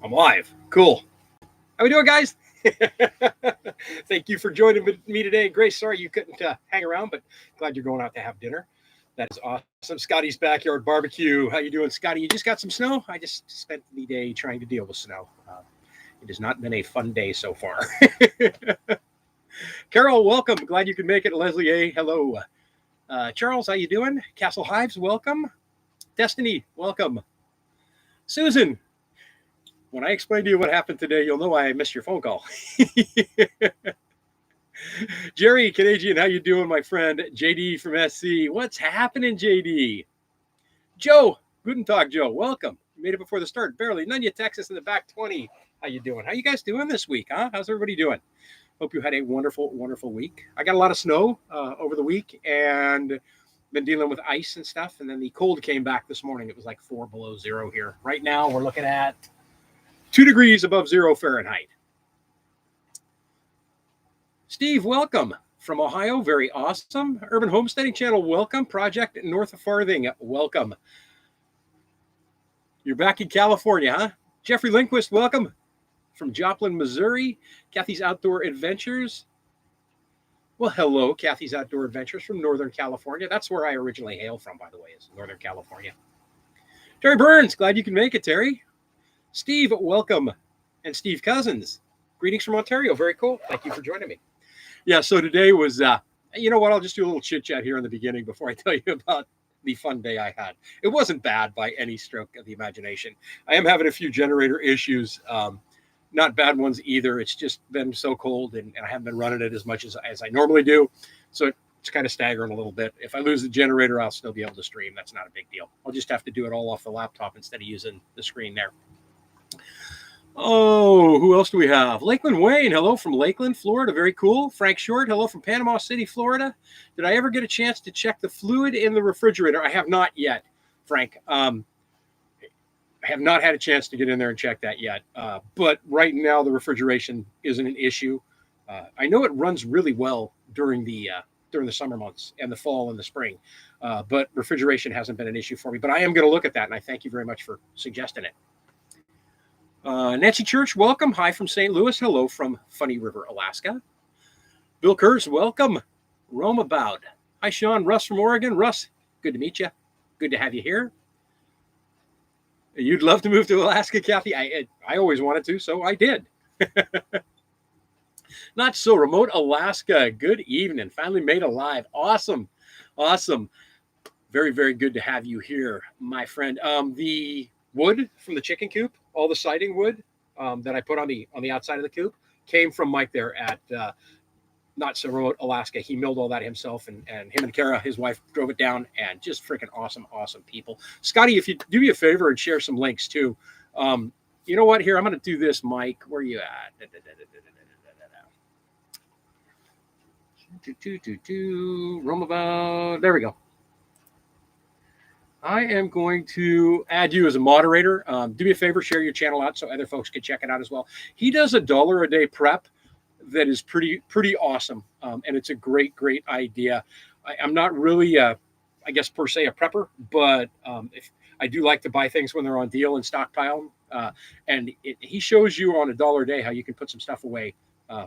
I'm live. Cool. How we doing, guys? Thank you for joining me today. Grace, sorry you couldn't hang around, but glad you're going out to have dinner. That is awesome. Scotty's Backyard Barbecue. How you doing, Scotty? You just got some snow? I just spent the day trying to deal with snow. It has not been a fun day so far. Carol, welcome. Glad you could make it. Leslie A., hello. Charles, how you doing? Castle Hives, welcome. Destiny, welcome. Susan, when I explain to you what happened today, you'll know why I missed your phone call. Jerry, Canadian, how you doing, my friend? JD from SC. What's happening, JD? Joe, guten Tag, Joe. Welcome. You made it before the start. Barely. Nunya, Texas in the back 20. How you doing? How you guys doing this week, huh? How's everybody doing? Hope you had a wonderful, wonderful week. I got a lot of snow over the week and been dealing with ice and stuff. And then the cold came back this morning. It was like 4 below zero here. Right now, we're looking at 2 degrees above 0 Fahrenheit. Steve, welcome from Ohio. Very awesome. Urban Homesteading Channel, welcome. Project North of Farthing, welcome. You're back in California, huh? Jeffrey Lindquist, welcome from Joplin, Missouri. Kathy's Outdoor Adventures. Well, hello, Kathy's Outdoor Adventures from Northern California. That's where I originally hail from, by the way, is Northern California. Terry Burns, glad you can make it, Terry. Steve, welcome. And Steve Cousins, greetings from Ontario. Very cool. Thank you for joining me. Yeah, so today was, you know what, I'll just do a little chit-chat here in the beginning before I tell you about the fun day I had. It wasn't bad by any stroke of the imagination. I am having a few generator issues, not bad ones either. It's just been so cold, and I haven't been running it as much as I normally do. So it's kind of staggering a little bit. If I lose the generator, I'll still be able to stream. That's not a big deal. I'll just have to do it all off the laptop instead of using the screen there. Oh, who else do we have? Lakeland Wayne, hello from Lakeland, Florida. Very cool. Frank Short, hello from Panama City, Florida. Did I ever get a chance to check the fluid in the refrigerator? I have not yet, Frank. I have not had a chance to get in there and check that yet. But right now, the refrigeration isn't an issue. I know it runs really well during the summer months and the fall and the spring. But refrigeration hasn't been an issue for me. But I am going to look at that, and I thank you very much for suggesting it. Nancy Church, welcome. Hi from St. Louis. Hello from Funny River, Alaska. Bill Kurz, welcome. Roam about. Hi, Sean. Russ from Oregon. Russ, good to meet you. Good to have you here. You'd love to move to Alaska, Kathy? I always wanted to, so I did. Not so remote, Alaska. Good evening. Finally made it live. Awesome. Awesome. Very, very good to have you here, my friend. The wood from the chicken coop, all the siding wood that I put on the outside of the coop came from Mike there at Not So Remote, Alaska. He milled all that himself, and him and Kara, his wife, drove it down, and just freaking awesome, awesome people. Scotty, if you do me a favor and share some links too. You know what? Here, I'm going to do this, Mike. Where are you at? Roam about. There we go. I am going to add you as a moderator. Do me a favor, share your channel out so other folks can check it out as well. He does $1 a day prep that is pretty awesome, and it's a great idea. I'm not really, I guess per se, a prepper, but if I do like to buy things when they're on deal and stockpile. And he shows you on $1 a day how you can put some stuff away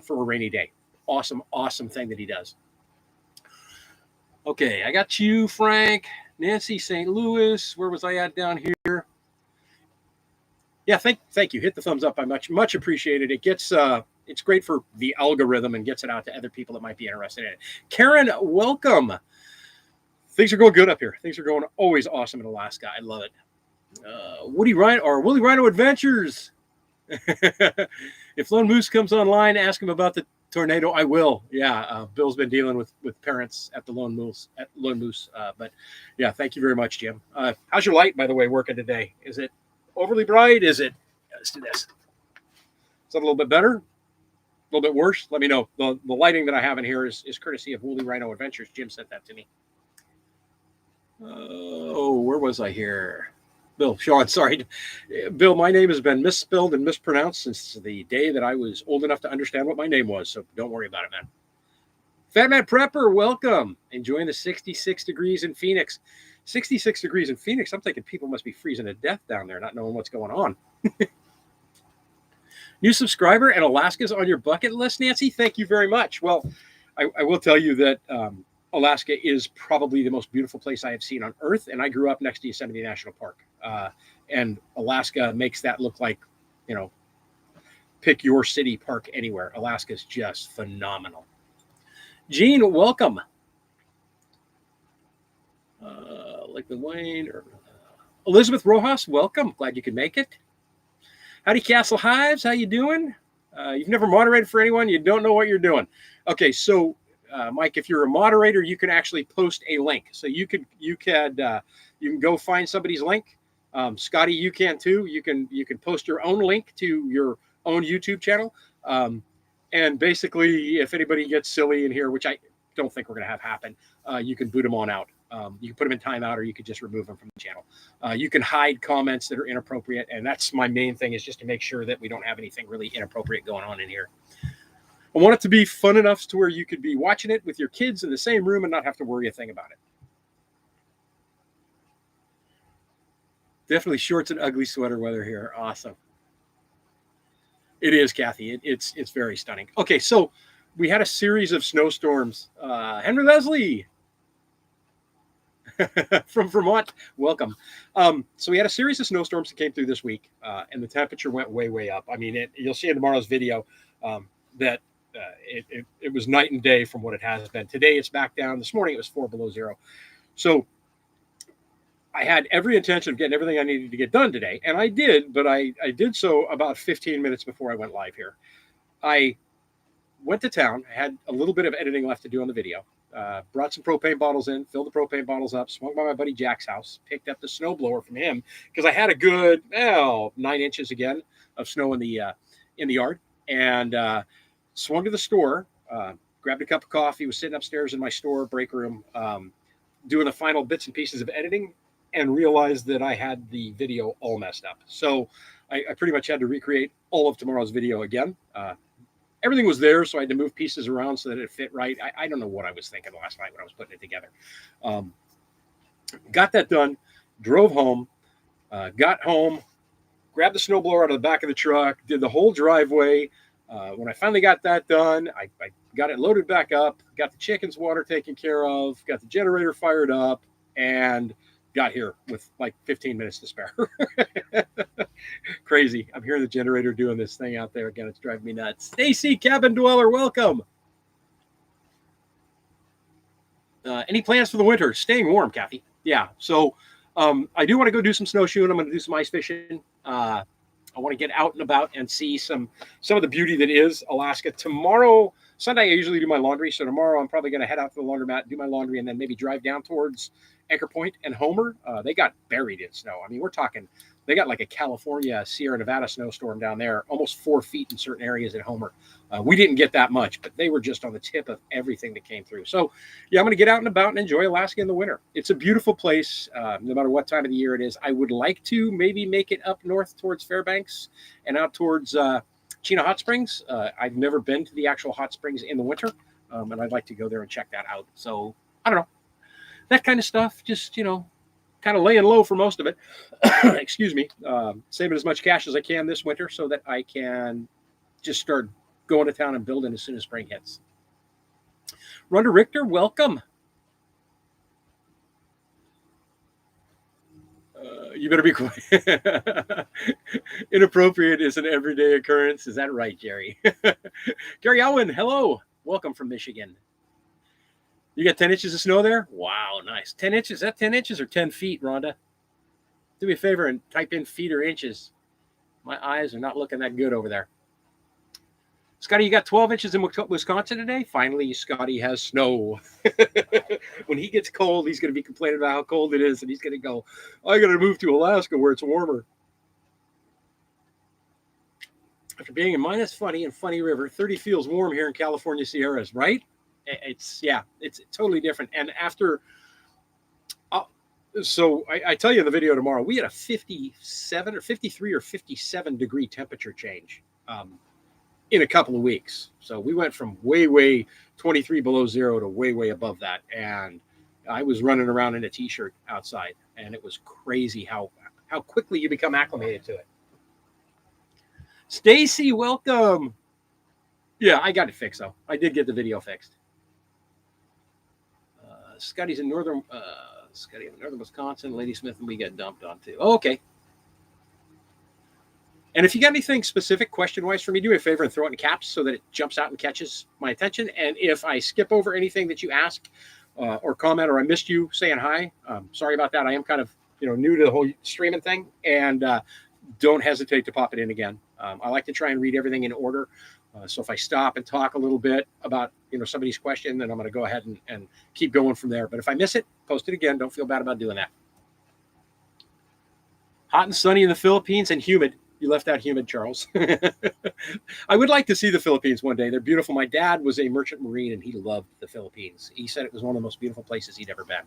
for a rainy day. Awesome thing that he does. Okay, I got you, Frank. Nancy, St. Louis. Where was I at down here? Yeah, thank you. Hit the thumbs up. I much appreciated it. It gets it's great for the algorithm and gets it out to other people that might be interested in it. Karen, welcome. Things are going good up here. Things are going always awesome in Alaska. I love it. Willie Rhino Adventures. If Lone Moose comes online, ask him about the tornado. I will. Yeah, Bill's been dealing with parents at the Lone Moose. But yeah, thank you very much, Jim. How's your light, by the way, working today? Is it overly bright? Let's do this. Is that a little bit better? A little bit worse? Let me know. The lighting that I have in here is courtesy of Woolly Rhino Adventures. Jim sent that to me. Oh, where was I here? Sean, sorry. Bill, my name has been misspelled and mispronounced since the day that I was old enough to understand what my name was, so don't worry about it, man. Fat Man Prepper, welcome. Enjoying the 66 degrees in Phoenix. 66 degrees in Phoenix. I'm thinking people must be freezing to death down there, not knowing what's going on. New subscriber and Alaska's on your bucket list, Nancy? Thank you very much. Well, I will tell you that Alaska is probably the most beautiful place I have seen on Earth, and I grew up next to Yosemite National Park. And Alaska makes that look like, pick your city park anywhere. Alaska is just phenomenal. Gene, welcome. Lakeland Wayne, or Elizabeth Rojas, welcome. Glad you could make it. Howdy, Castle Hives. How you doing? You've never moderated for anyone. You don't know what you're doing. Okay, so Mike, if you're a moderator, you can actually post a link. So you can go find somebody's link. Scotty, you can too. You can post your own link to your own YouTube channel. And basically, if anybody gets silly in here, which I don't think we're going to have happen, you can boot them on out. You can put them in timeout, or you could just remove them from the channel. You can hide comments that are inappropriate, and that's my main thing, is just to make sure that we don't have anything really inappropriate going on in here. I want it to be fun enough to where you could be watching it with your kids in the same room and not have to worry a thing about it. Definitely shorts and ugly sweater weather here. Awesome. It is, Kathy. It's very stunning. Okay, so we had a series of snowstorms. Henry Leslie from Vermont, welcome. So we had a series of snowstorms that came through this week, and the temperature went way, way up. I mean, you'll see in tomorrow's video that it was night and day from what it has been. Today it's back down. This morning it was 4 below zero. So I had every intention of getting everything I needed to get done today, and I did, but I did so about 15 minutes before I went live here. I went to town. I had a little bit of editing left to do on the video. Brought some propane bottles in, filled the propane bottles up, swung by my buddy Jack's house, picked up the snowblower from him because I had a good 9 inches again of snow in the yard, and swung to the store, grabbed a cup of coffee, was sitting upstairs in my store break room, doing the final bits and pieces of editing, and realized that I had the video all messed up. So I pretty much had to recreate all of tomorrow's video again. Everything was there, so I had to move pieces around so that it fit right. I don't know what I was thinking last night when I was putting it together. Got that done, drove home, got home, grabbed the snowblower out of the back of the truck, did the whole driveway. When I finally got that done, I got it loaded back up, got the chickens' water taken care of, got the generator fired up, and got here with like 15 minutes to spare. Crazy. I'm hearing the generator doing this thing out there again. It's driving me nuts. Stacy, cabin dweller, welcome. Any plans for the winter? Staying warm, Kathy. Yeah. So I do want to go do some snowshoeing. I'm going to do some ice fishing. I want to get out and about and see some of the beauty that is Alaska. Tomorrow, Sunday, I usually do my laundry. So tomorrow I'm probably going to head out to the laundromat, do my laundry, and then maybe drive down towards Anchor Point and Homer. They got buried in snow. I mean, we're talking, they got like a California, Sierra Nevada snowstorm down there, almost 4 feet in certain areas at Homer. We didn't get that much, but they were just on the tip of everything that came through. So yeah, I'm going to get out and about and enjoy Alaska in the winter. It's a beautiful place, no matter what time of the year it is. I would like to maybe make it up north towards Fairbanks and out towards Chena Hot Springs. I've never been to the actual hot springs in the winter, and I'd like to go there and check that out. So I don't know. That kind of stuff, just, kind of laying low for most of it. Excuse me. Saving as much cash as I can this winter so that I can just start going to town and building as soon as spring hits. Rhonda Richter, welcome. You better be quiet. Inappropriate is an everyday occurrence. Is that right, Jerry? Gary Owen, hello. Welcome from Michigan. You got 10 inches of snow there? Wow, nice. 10 inches? Is that 10 inches or 10 feet, Rhonda? Do me a favor and type in feet or inches. My eyes are not looking that good over there. Scotty, you got 12 inches in Wisconsin today? Finally, Scotty has snow. When he gets cold, he's going to be complaining about how cold it is, and he's going to go, I got to move to Alaska where it's warmer. After being in minus Funny and Funny River, 30 feels warm here in California Sierras, right? It's totally different. And after, so I tell you in the video tomorrow, we had a 57 or 53 or 57 degree temperature change in a couple of weeks. So we went from way 23 below zero to way above that. And I was running around in a t-shirt outside, and it was crazy how quickly you become acclimated to it. Stacy, welcome. Yeah, I got it fixed though. I did get the video fixed. Scotty's in northern Wisconsin. Lady Smith and we got dumped on too. Oh, okay. And if you got anything specific question-wise for me, do me a favor and throw it in caps so that it jumps out and catches my attention. And if I skip over anything that you ask or comment or I missed you saying hi, sorry about that. I am kind of new to the whole streaming thing, and don't hesitate to pop it in again. I like to try and read everything in order. So if I stop and talk a little bit about somebody's question, then I'm going to go ahead and keep going from there. But if I miss it, post it again. Don't feel bad about doing that. Hot and sunny in the Philippines and humid. You left out humid, Charles. I would like to see the Philippines one day. They're beautiful. My dad was a merchant marine, and he loved the Philippines. He said it was one of the most beautiful places he'd ever been.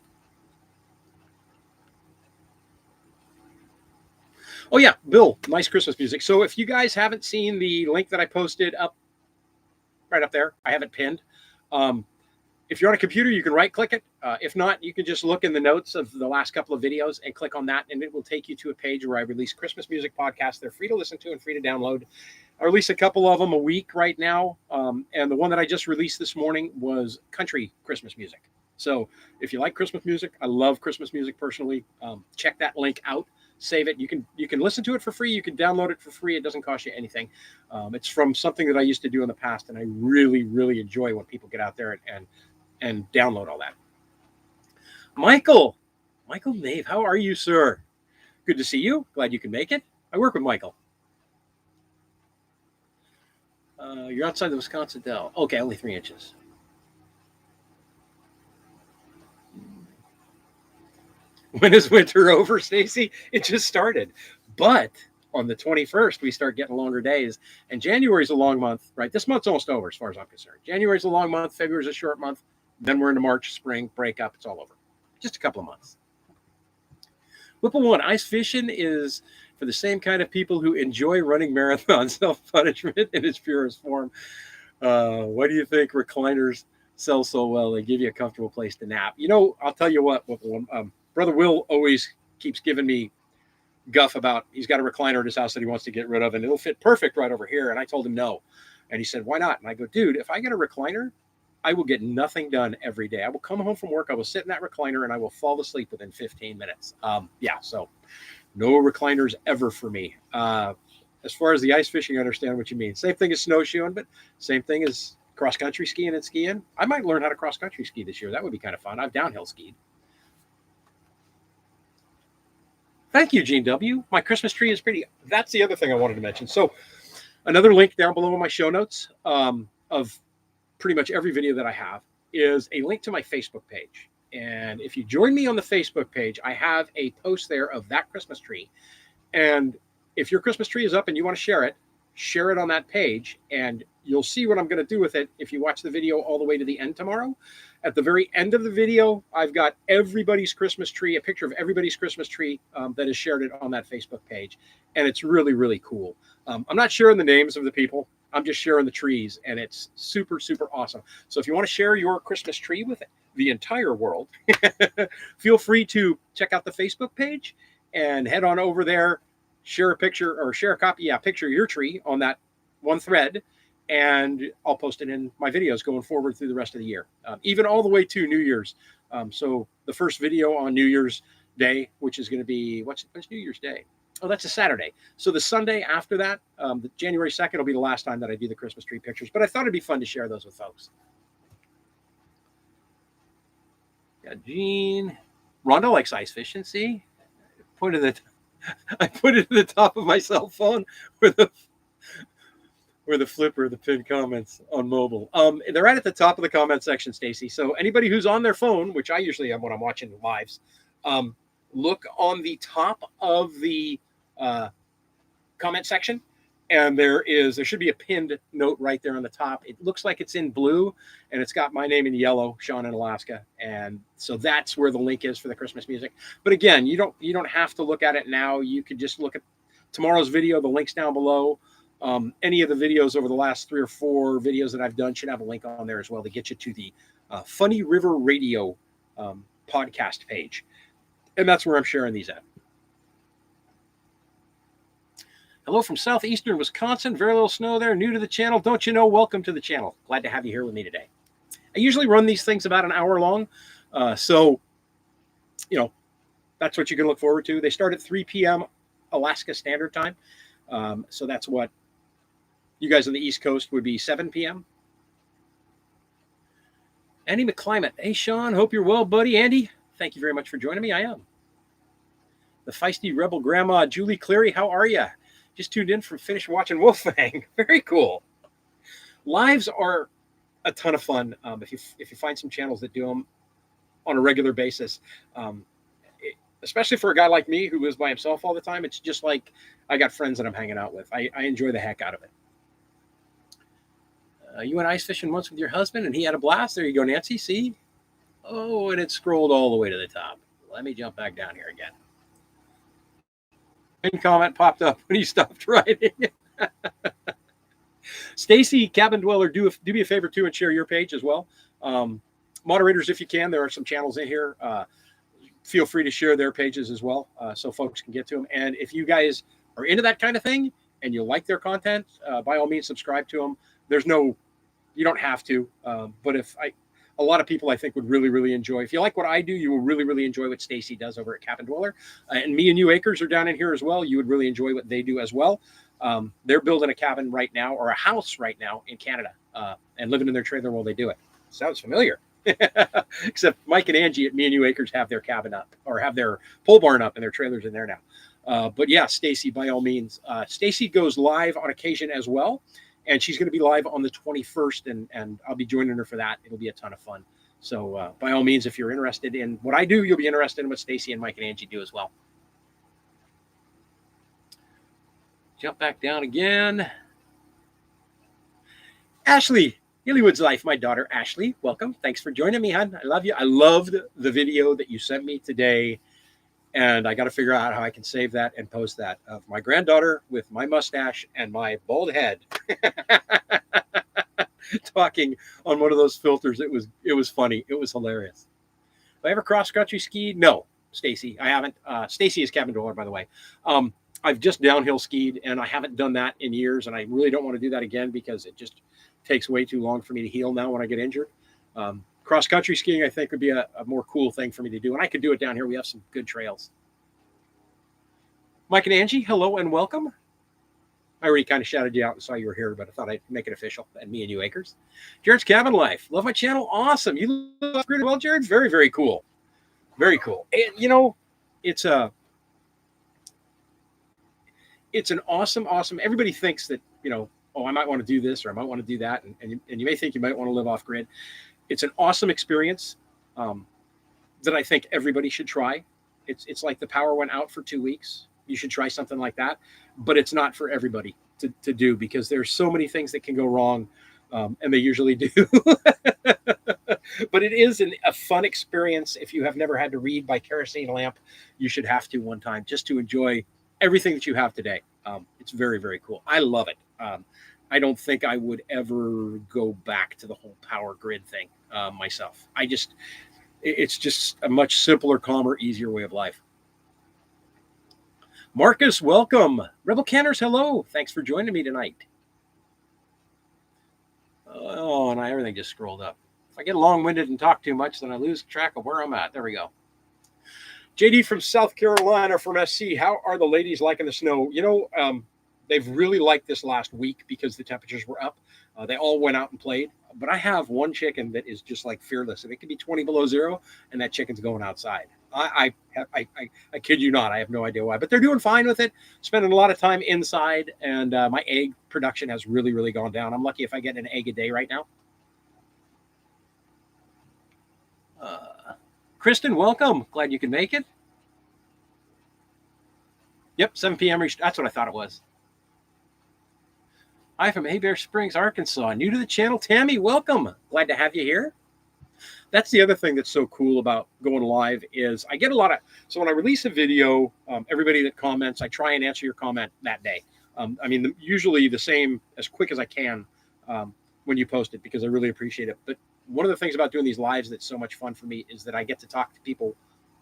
Oh, yeah, Bill, nice Christmas music. So if you guys haven't seen the link that I posted right up there, I have it pinned. If you're on a computer, you can right-click it. If not, you can just look in the notes of the last couple of videos and click on that, and it will take you to a page where I release Christmas music podcasts. They're free to listen to and free to download. I release a couple of them a week right now, and the one that I just released this morning was country Christmas music. So if you like Christmas music, I love Christmas music personally, check that link out. Save it. You can listen to it for free. You can download it for free. It doesn't cost you anything. It's from something that I used to do in the past, and I really, really enjoy when people get out there and download all that. Michael Nave, how are you, sir? Good to see you. Glad you can make it. I work with Michael. You're outside the Wisconsin Dell. Okay, only 3 inches. When is winter over, Stacy? It just started. But on the 21st, we start getting longer days. And January is a long month, right? This month's almost over as far as I'm concerned. January is a long month. February is a short month. Then we're into March, spring, break up. It's all over. Just a couple of months. Whipple one, ice fishing is for the same kind of people who enjoy running marathons. Self-punishment in its purest form. Why do you think recliners sell so well? They give you a comfortable place to nap. I'll tell you what, Whipple one. Brother Will always keeps giving me guff about he's got a recliner at his house that he wants to get rid of, and it'll fit perfect right over here. And I told him no. And he said, why not? And I go, dude, if I get a recliner, I will get nothing done every day. I will come home from work, I will sit in that recliner, and I will fall asleep within 15 minutes. So no recliners ever for me. As far as the ice fishing, I understand what you mean. Same thing as snowshoeing, but same thing as cross-country skiing and skiing. I might learn how to cross-country ski this year. That would be kind of fun. I've downhill skied. Thank you, Gene W. My Christmas tree is pretty. That's the other thing I wanted to mention. So another link down below in my show notes of pretty much every video that I have is a link to my Facebook page. And if you join me on the Facebook page, I have a post there of that Christmas tree. And if your Christmas tree is up and you want to share it on that page, and you'll see what I'm going to do with it if you watch the video all the way to the end tomorrow. At the very end of the video, I've got everybody's Christmas tree, a picture of everybody's Christmas tree that is shared it on that Facebook page. And it's really, really cool. I'm not sharing the names of the people. I'm just sharing the trees, and it's super, super awesome. So if you want to share your Christmas tree with the entire world, feel free to check out the Facebook page and head on over there, share a picture or share a copy, picture of your tree on that one thread, and I'll post it in my videos going forward through the rest of the year, even all the way to New Year's. So the first video on New Year's Day, which is going to be, what's New Year's Day? Oh, that's a Saturday. So the Sunday after that, the January 2nd will be the last time that I do the Christmas tree pictures. But I thought it'd be fun to share those with folks. Yeah, Gene. Rhonda likes ice fishing, see? I put it at the top of my cell phone where the flipper, the pinned comments on mobile. They're right at the top of the comment section, Stacy. So anybody who's on their phone, which I usually am when I'm watching lives, look on the top of the comment section, and there should be a pinned note right there on the top. It looks like it's in blue, and it's got my name in yellow, Sean in Alaska, and so that's where the link is for the Christmas music. But again, you don't have to look at it now. You could just look at tomorrow's video. The link's down below. Any of the videos over the last 3 or 4 videos that I've done should have a link on there as well to get you to the Funny River Radio podcast page. And that's where I'm sharing these at. Hello from southeastern Wisconsin. Very little snow there. New to the channel. Don't you know? Welcome to the channel. Glad to have you here with me today. I usually run these things about an hour long. So, that's what you can look forward to. They start at 3 p.m. Alaska Standard Time. So that's what you guys on the East Coast would be 7 p.m. Andy McClimate. Hey, Sean. Hope you're well, buddy. Andy, thank you very much for joining me. I am. The feisty rebel grandma, Julie Cleary. How are you? Just tuned in from finished watching Wolfang. Very cool. Lives are a ton of fun if you find some channels that do them on a regular basis. Especially for a guy like me who is by himself all the time, it's just like I got friends that I'm hanging out with. I enjoy the heck out of it. You went ice fishing once with your husband and he had a blast. There you go, Nancy. See? Oh, and it scrolled all the way to the top. Let me jump back down here again. Comment popped up when he stopped writing. Stacy, Cabin Dweller, do me a favor too and share your page as well. Moderators, if you can, there are some channels in here. Feel free to share their pages as well so folks can get to them. And if you guys are into that kind of thing and you like their content, by all means, subscribe to them. You don't have to. But a lot of people I think would really, really enjoy. If you like what I do, you will really, really enjoy what Stacy does over at Cabin Dweller. And me and you Acres are down in here as well. You would really enjoy what they do as well. They're building a cabin right now, or a house right now in Canada, and living in their trailer while they do it. Sounds familiar. Except Mike and Angie at Me and You Acres have their cabin up, or have their pole barn up, and their trailers in there now. But yeah, Stacy, by all means. Stacy goes live on occasion as well. And she's going to be live on the 21st, and I'll be joining her for that. It'll be a ton of fun. So by all means, if you're interested in what I do, you'll be interested in what Stacy and Mike and Angie do as well. Jump back down again. Ashley, Illywood's Life, my daughter Ashley, welcome. Thanks for joining me, hon. I love you. I loved the video that you sent me today. And I got to figure out how I can save that and post that of my granddaughter with my mustache and my bald head talking on one of those filters. It was funny. It was hilarious. Have I ever cross country skied? No, Stacy, I haven't. Stacy is Cabin Dweller, by the way. I've just downhill skied, and I haven't done that in years, and I really don't want to do that again because it just takes way too long for me to heal now when I get injured. Cross-country skiing, I think, would be a more cool thing for me to do. And I could do it down here. We have some good trails. Mike and Angie, hello and welcome. I already kind of shouted you out and saw you were here, but I thought I'd make it official. And Me and You Acres. Jared's Cabin Life. Love my channel. Awesome. You love pretty well, Jared. Very, very cool. Very cool. And, it's an awesome. Everybody thinks that, I might want to do this or I might want to do that. And you may think you might want to live off grid. It's an awesome experience that I think everybody should try. It's like the power went out for 2 weeks. You should try something like that, but it's not for everybody to do because there's so many things that can go wrong, and they usually do. But it is a fun experience. If you have never had to read by kerosene lamp, you should have to one time just to enjoy everything that you have today. It's very, very cool. I love it. I don't think I would ever go back to the whole power grid thing myself. It's just a much simpler, calmer, easier way of life. Marcus, welcome. Rebel Canners, hello. Thanks for joining me tonight. Oh, and everything just scrolled up. If I get long-winded and talk too much, then I lose track of where I'm at. There we go. JD from South Carolina from SC. How are the ladies liking the snow? They've really liked this last week because the temperatures were up. They all went out and played. But I have one chicken that is just like fearless. And it could be 20 below zero, and that chicken's going outside. I kid you not. I have no idea why. But they're doing fine with it. Spending a lot of time inside. And my egg production has really, really gone down. I'm lucky if I get an egg a day right now. Kristen, welcome. Glad you could make it. Yep, 7 p.m. That's what I thought it was. Hi from Abear Springs, Arkansas. New to the channel, Tammy, welcome. Glad to have you here. That's the other thing that's so cool about going live is I get a lot of, so when I release a video, everybody that comments, I try and answer your comment that day. Usually the same as quick as I can when you post it because I really appreciate it. But one of the things about doing these lives that's so much fun for me is that I get to talk to people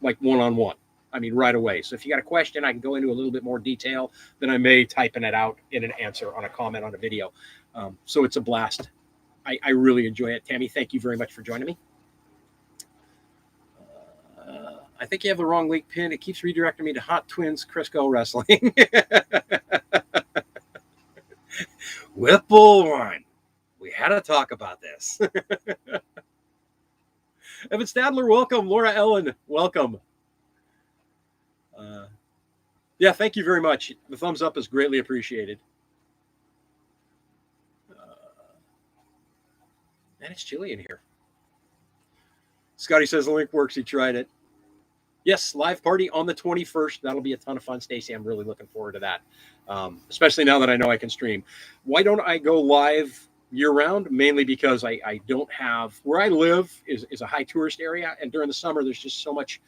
like one-on-one. I mean, right away. So if you got a question, I can go into a little bit more detail than I may typing it out in an answer on a comment on a video. So it's a blast. I really enjoy it. Tammy, thank you very much for joining me. I think you have the wrong link pin. It keeps redirecting me to Hot Twins Crisco Wrestling. Whipple one. We had to talk about this. Evan Stadler, welcome. Laura Ellen, welcome. Yeah, thank you very much. The thumbs up is greatly appreciated. Man, it's chilly in here. Scotty says the link works. He tried it. Yes, live party on the 21st. That'll be a ton of fun, Stacy. I'm really looking forward to that, especially now that I know I can stream. Why don't I go live year-round? Mainly because I don't have... Where I live is a high tourist area, and during the summer, there's just so much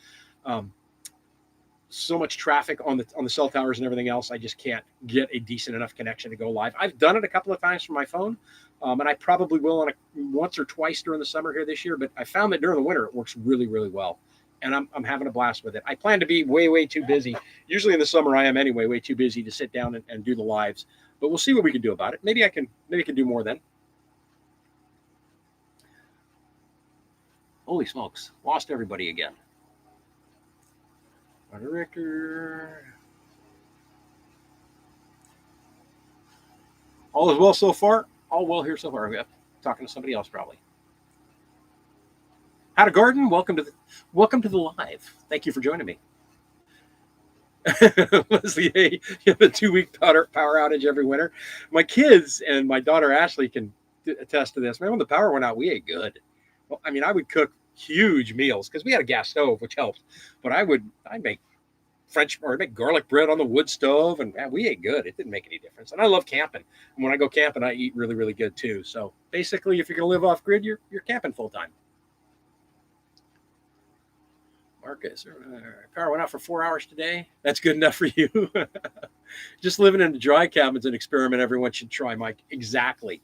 traffic on the cell towers and everything else. I just can't get a decent enough connection to go live. I've done it a couple of times from my phone, and I probably will once or twice during the summer here this year, but I found that during the winter, it works really, really well. And I'm having a blast with it. I plan to be way, way too busy. Usually in the summer, I am anyway, way too busy to sit down and do the lives. But we'll see what we can do about it. Maybe I can do more then. Holy smokes. Lost everybody again. Our director. All is well so far. All well here so far. I'm talking to somebody else probably. How to garden? Welcome to the live. Thank you for joining me. Leslie, hey, you have a 2-week power outage every winter. My kids and my daughter Ashley can attest to this. Man, when the power went out, we ate good. Well, I mean, I would cook huge meals because we had a gas stove, which helped. But I'd make make garlic bread on the wood stove, and man, we ate good. It didn't make any difference. And I love camping. And when I go camping, I eat really, really good too. So basically, if you're gonna live off grid, you're camping full time. Marcus, power went out for 4 hours today. That's good enough for you. Just living in the dry cabin's an experiment everyone should try, Mike. Exactly.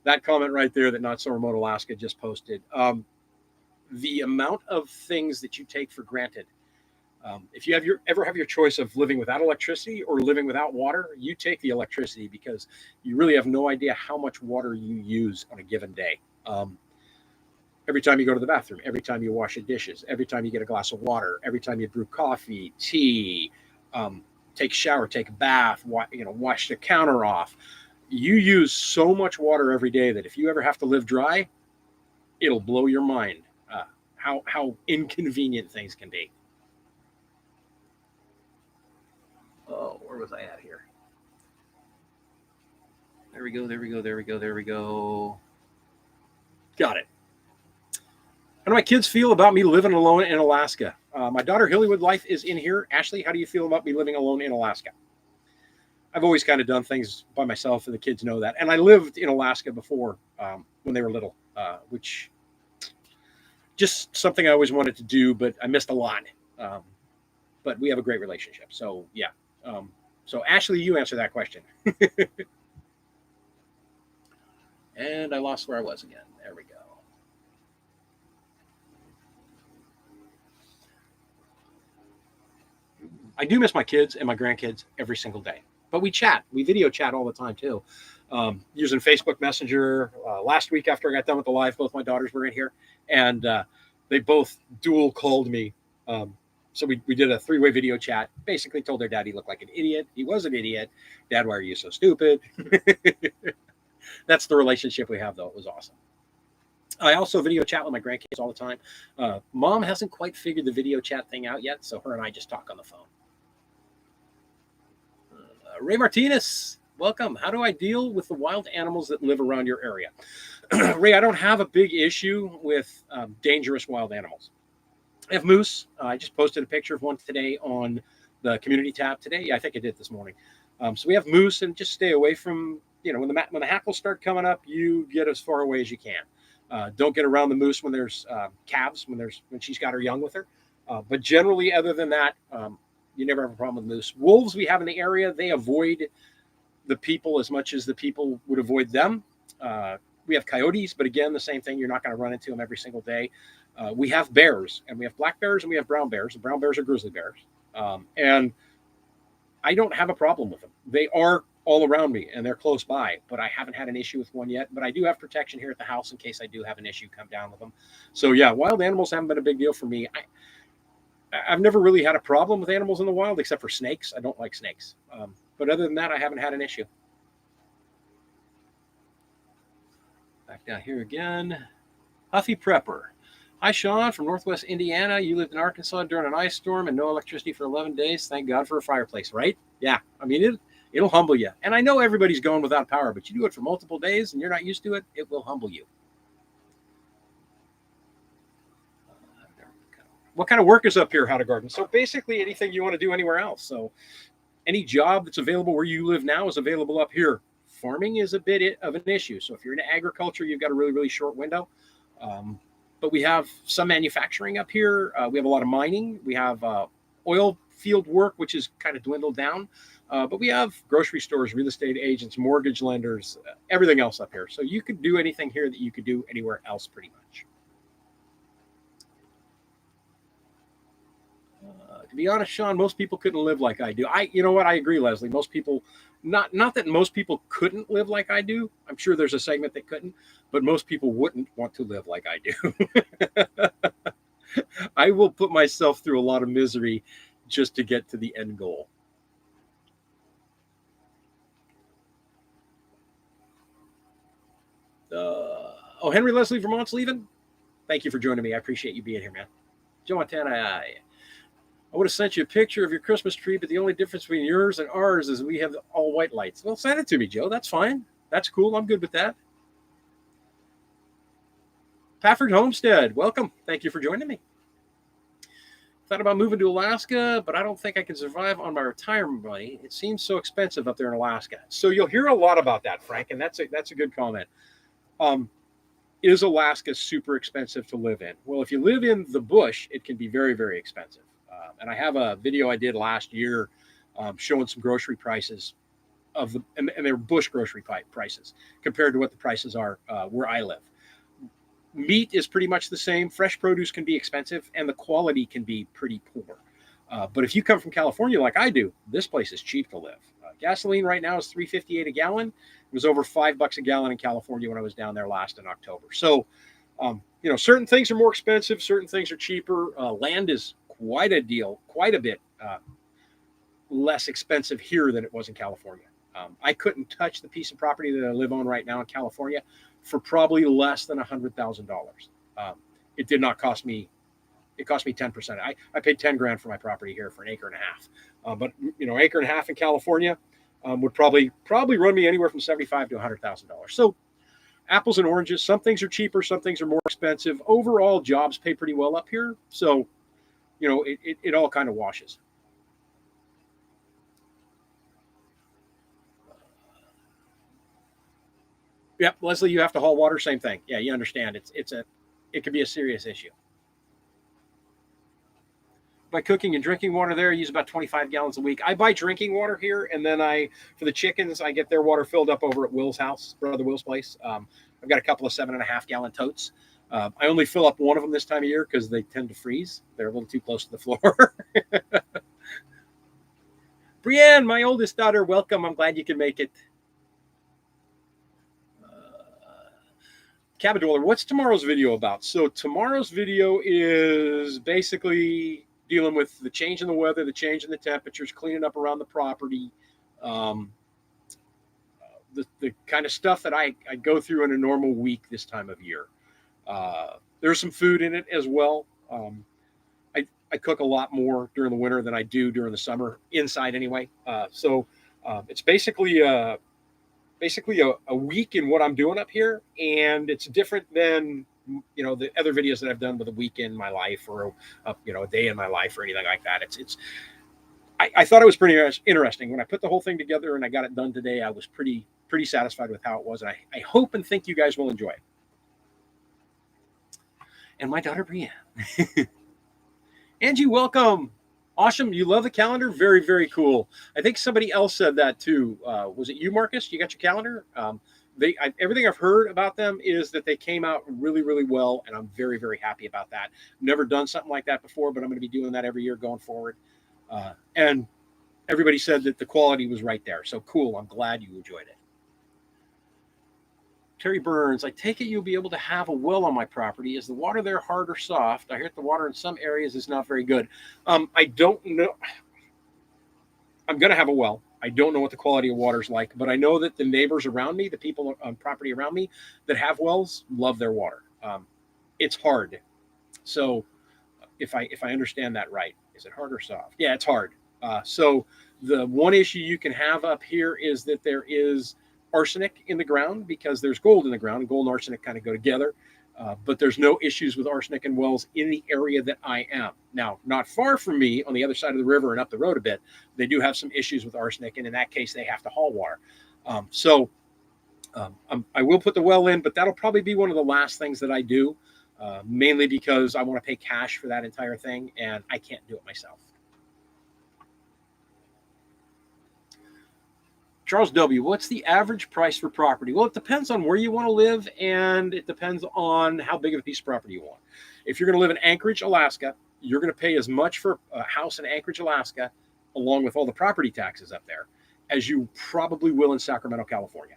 That comment right there that Not So Remote Alaska just posted. The amount of things that you take for granted. If you ever have your choice of living without electricity or living without water, you take the electricity because you really have no idea how much water you use on a given day. Every time you go to the bathroom, every time you wash your dishes, every time you get a glass of water, every time you brew coffee, tea, take a shower, take a bath, wash the counter off. You use so much water every day that if you ever have to live dry, it'll blow your mind how inconvenient things can be. Oh, where was I at here? There we go. Got it. How do my kids feel about me living alone in Alaska? My daughter Hillywood Life is in here. Ashley, how do you feel about me living alone in Alaska? I've always kind of done things by myself, and the kids know that. And I lived in Alaska before when they were little, which just something I always wanted to do, but I missed a lot. But we have a great relationship. So, yeah. So, Ashley, you answer that question. And I lost where I was again. There we go. I do miss my kids and my grandkids every single day, but we chat. We video chat all the time too, using Facebook Messenger. Last week after I got done with the live, both my daughters were in here, and they both dual called me. So we did a 3-way video chat. Basically told their dad he looked like an idiot. He was an idiot. Dad, why are you so stupid? That's the relationship we have, though. It was awesome. I also video chat with my grandkids all the time. Mom hasn't quite figured the video chat thing out yet, so her and I just talk on the phone. Ray Martinez, welcome. How do I deal with the wild animals that live around your area? Ray, I don't have a big issue with dangerous wild animals. I have moose. I just posted a picture of one today on the community tab today. Yeah, I think I did this morning. So we have moose, and just stay away from, when the hackles start coming up, you get as far away as you can. Don't get around the moose when there's calves, when she's got her young with her. But generally, other than that, you never have a problem with moose. Wolves we have in the area, they avoid the people as much as the people would avoid them. We have coyotes, but again, the same thing. You're not going to run into them every single day. We have bears, and we have black bears, and we have brown bears. The brown bears are grizzly bears. And I don't have a problem with them. They are all around me and they're close by, but I haven't had an issue with one yet. But I do have protection here at the house in case I do have an issue come down with them. So yeah, wild animals haven't been a big deal for me. I've never really had a problem with animals in the wild except for snakes. I don't like snakes. But other than that, I haven't had an issue. Back down here again. Huffy Prepper. Hi, Sean from Northwest Indiana. You lived in Arkansas during an ice storm and no electricity for 11 days. Thank God for a fireplace, right? Yeah. I mean, it'll humble you. And I know everybody's going without power, but you do it for multiple days and you're not used to it, it will humble you. What kind of work is up here, How to Garden? So basically anything you want to do anywhere else. So any job that's available where you live now is available up here. Farming is a bit of an issue. So if you're into agriculture, you've got a really, really short window. But we have some manufacturing up here. We have a lot of mining. We have oil field work, which is kind of dwindled down. But we have grocery stores, real estate agents, mortgage lenders, everything else up here. So you could do anything here that you could do anywhere else pretty much. To be honest, Sean, most people couldn't live like I do. You know what? I agree, Leslie. Most people, not that most people couldn't live like I do. I'm sure there's a segment that couldn't, but most people wouldn't want to live like I do. I will put myself through a lot of misery just to get to the end goal. Henry Leslie Vermont's leaving. Thank you for joining me. I appreciate you being here, man. Joe Montana, I would have sent you a picture of your Christmas tree, but the only difference between yours and ours is we have all white lights. Well, send it to me, Joe. That's fine. That's cool. I'm good with that. Pafford Homestead, welcome. Thank you for joining me. Thought about moving to Alaska, but I don't think I can survive on my retirement money. It seems so expensive up there in Alaska. So you'll hear a lot about that, Frank, and that's a good comment. Is Alaska super expensive to live in? Well, if you live in the bush, it can be very, very expensive. And I have a video I did last year showing some grocery prices and they're bush grocery prices compared to what the prices are where I live. Meat is pretty much the same. Fresh produce can be expensive and the quality can be pretty poor. But if you come from California like I do, this place is cheap to live. Gasoline right now is $3.58 a gallon. It was over $5 a gallon in California when I was down there last in October. So, certain things are more expensive. Certain things are cheaper. Land is quite a deal, quite a bit less expensive here than it was in California. I couldn't touch the piece of property that I live on right now in California for probably less than $100,000. It did not cost me. It cost me 10%. I paid 10 grand for my property here for an acre and a half. But acre and a half in California would probably run me anywhere from $75,000 to $100,000. So apples and oranges. Some things are cheaper. Some things are more expensive. Overall, jobs pay pretty well up here. So, it all kind of washes. Yeah, Leslie, you have to haul water. Same thing. Yeah, you understand. It can be a serious issue. By cooking and drinking water there, I use about 25 gallons a week. I buy drinking water here, and then for the chickens, I get their water filled up over at Will's house, Brother Will's place. I've got a couple of 7.5 gallon totes. I only fill up one of them this time of year because they tend to freeze. They're a little too close to the floor. Brienne, my oldest daughter, welcome. I'm glad you can make it. Cabin Dweller, what's tomorrow's video about? So tomorrow's video is basically dealing with the change in the weather, the change in the temperatures, cleaning up around the property, the kind of stuff that I go through in a normal week this time of year. There's some food in it as well. I cook a lot more during the winter than I do during the summer, inside anyway. So it's basically a week in what I'm doing up here, and it's different than the other videos that I've done with a week in my life or a day in my life or anything like that. I thought it was pretty interesting when I put the whole thing together and I got it done today. I was pretty satisfied with how it was, and I hope and think you guys will enjoy it. And my daughter Brienne. Angie, welcome. Awesome. You love the calendar? Very, very cool. I think somebody else said that too. Was it you, Marcus? You got your calendar? Everything I've heard about them is that they came out really, really well, and I'm very, very happy about that. Never done something like that before, but I'm going to be doing that every year going forward. And everybody said that the quality was right there. So cool. I'm glad you enjoyed it. Terry Burns, I take it you'll be able to have a well on my property. Is the water there hard or soft? I hear the water in some areas is not very good. I don't know. I'm going to have a well. I don't know what the quality of water is like, but I know that the neighbors around me, the people on property around me that have wells, love their water. It's hard. So if I understand that right, is it hard or soft? Yeah, it's hard. So the one issue you can have up here is that there is arsenic in the ground because there's gold in the ground, and gold and arsenic kind of go together. But there's no issues with arsenic and wells in the area that I am. Now, not far from me, on the other side of the river and up the road a bit, they do have some issues with arsenic, and in that case, they have to haul water. I will put the well in, but that'll probably be one of the last things that I do, mainly because I want to pay cash for that entire thing, and I can't do it myself. Charles W., what's the average price for property? Well, it depends on where you want to live, and it depends on how big of a piece of property you want. If you're going to live in Anchorage, Alaska, you're going to pay as much for a house in Anchorage, Alaska, along with all the property taxes up there, as you probably will in Sacramento, California.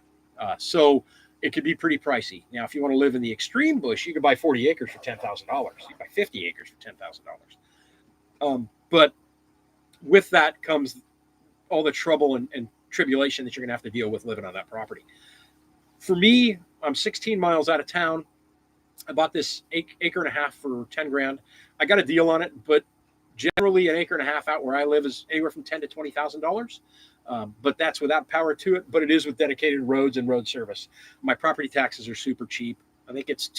So it could be pretty pricey. Now, if you want to live in the extreme bush, you could buy 40 acres for $10,000. You can buy 50 acres for $10,000. But with that comes all the trouble and tribulation that you're going to have to deal with living on that property. For me, I'm 16 miles out of town. I bought this acre and a half for 10 grand. I got a deal on it, but generally an acre and a half out where I live is anywhere from $10,000 to $20,000. But that's without power to it, but it is with dedicated roads and road service. My property taxes are super cheap. I think it's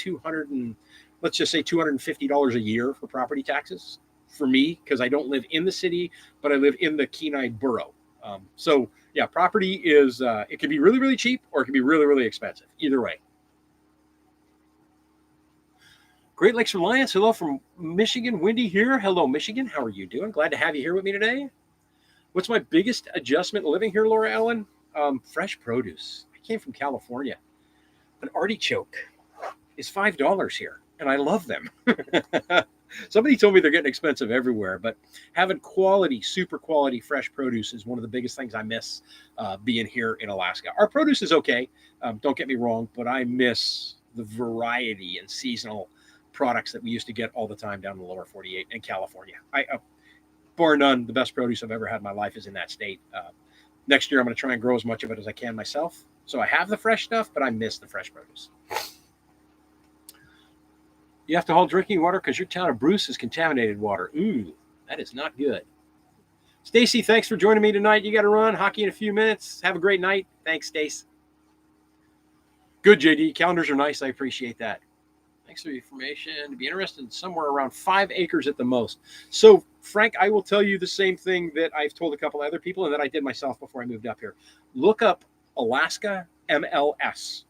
let's just say $250 a year for property taxes for me, because I don't live in the city, but I live in the Kenai borough. So yeah, property is, it can be really, really cheap, or it can be really, really expensive. Either way. Great Lakes Reliance, hello from Michigan. Wendy here. Hello, Michigan. How are you doing? Glad to have you here with me today. What's my biggest adjustment living here, Laura Ellen? Fresh produce. I came from California. An artichoke is $5 here, and I love them. Somebody told me they're getting expensive everywhere, but having quality, super quality fresh produce is one of the biggest things I miss being here in Alaska. Our produce is okay, don't get me wrong, but I miss the variety and seasonal products that we used to get all the time down in the lower 48 and California. Bar none, the best produce I've ever had in my life is in that state. Next year, I'm going to try and grow as much of it as I can myself. So I have the fresh stuff, but I miss the fresh produce. You have to haul drinking water because your town of Bruce is contaminated water. Ooh, that is not good. Stacy, thanks for joining me tonight. You got to run. Hockey in a few minutes. Have a great night. Thanks, Stace. Good, JD. Calendars are nice. I appreciate that. Thanks for the information. To be interested in somewhere around 5 acres at the most. So, Frank, I will tell you the same thing that I've told a couple other people and that I did myself before I moved up here. Look up Alaska MLS.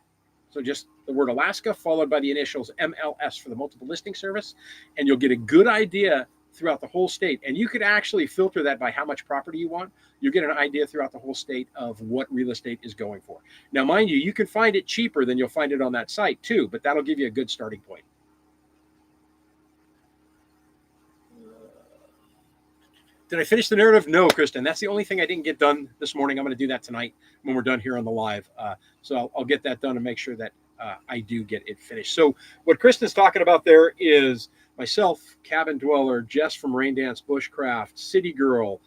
So just the word Alaska followed by the initials MLS for the multiple listing service, and you'll get a good idea throughout the whole state. And you could actually filter that by how much property you want. You'll get an idea throughout the whole state of what real estate is going for. Now, mind you, you can find it cheaper than you'll find it on that site too, but that'll give you a good starting point. Did I finish the narrative? No, Kristen. That's the only thing I didn't get done this morning. I'm going to do that tonight when we're done here on the live. So I'll get that done and make sure that I do get it finished. So what Kristen's talking about there is myself, Cabin Dweller, Jess from Rain Dance Bushcraft, City Girl,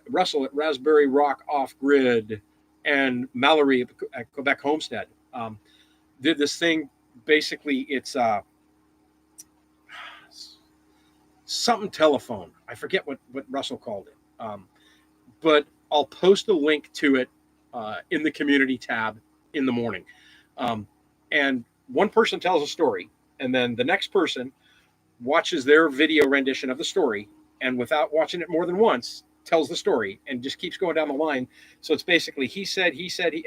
Russell at Raspberry Rock Off Grid, and Mallory at Quebec Homestead. Did this thing. Basically, it's something telephone. I forget what Russell called it. But I'll post a link to it in the community tab in the morning. And one person tells a story, and then the next person watches their video rendition of the story, and without watching it more than once, tells the story and just keeps going down the line. So it's basically he said,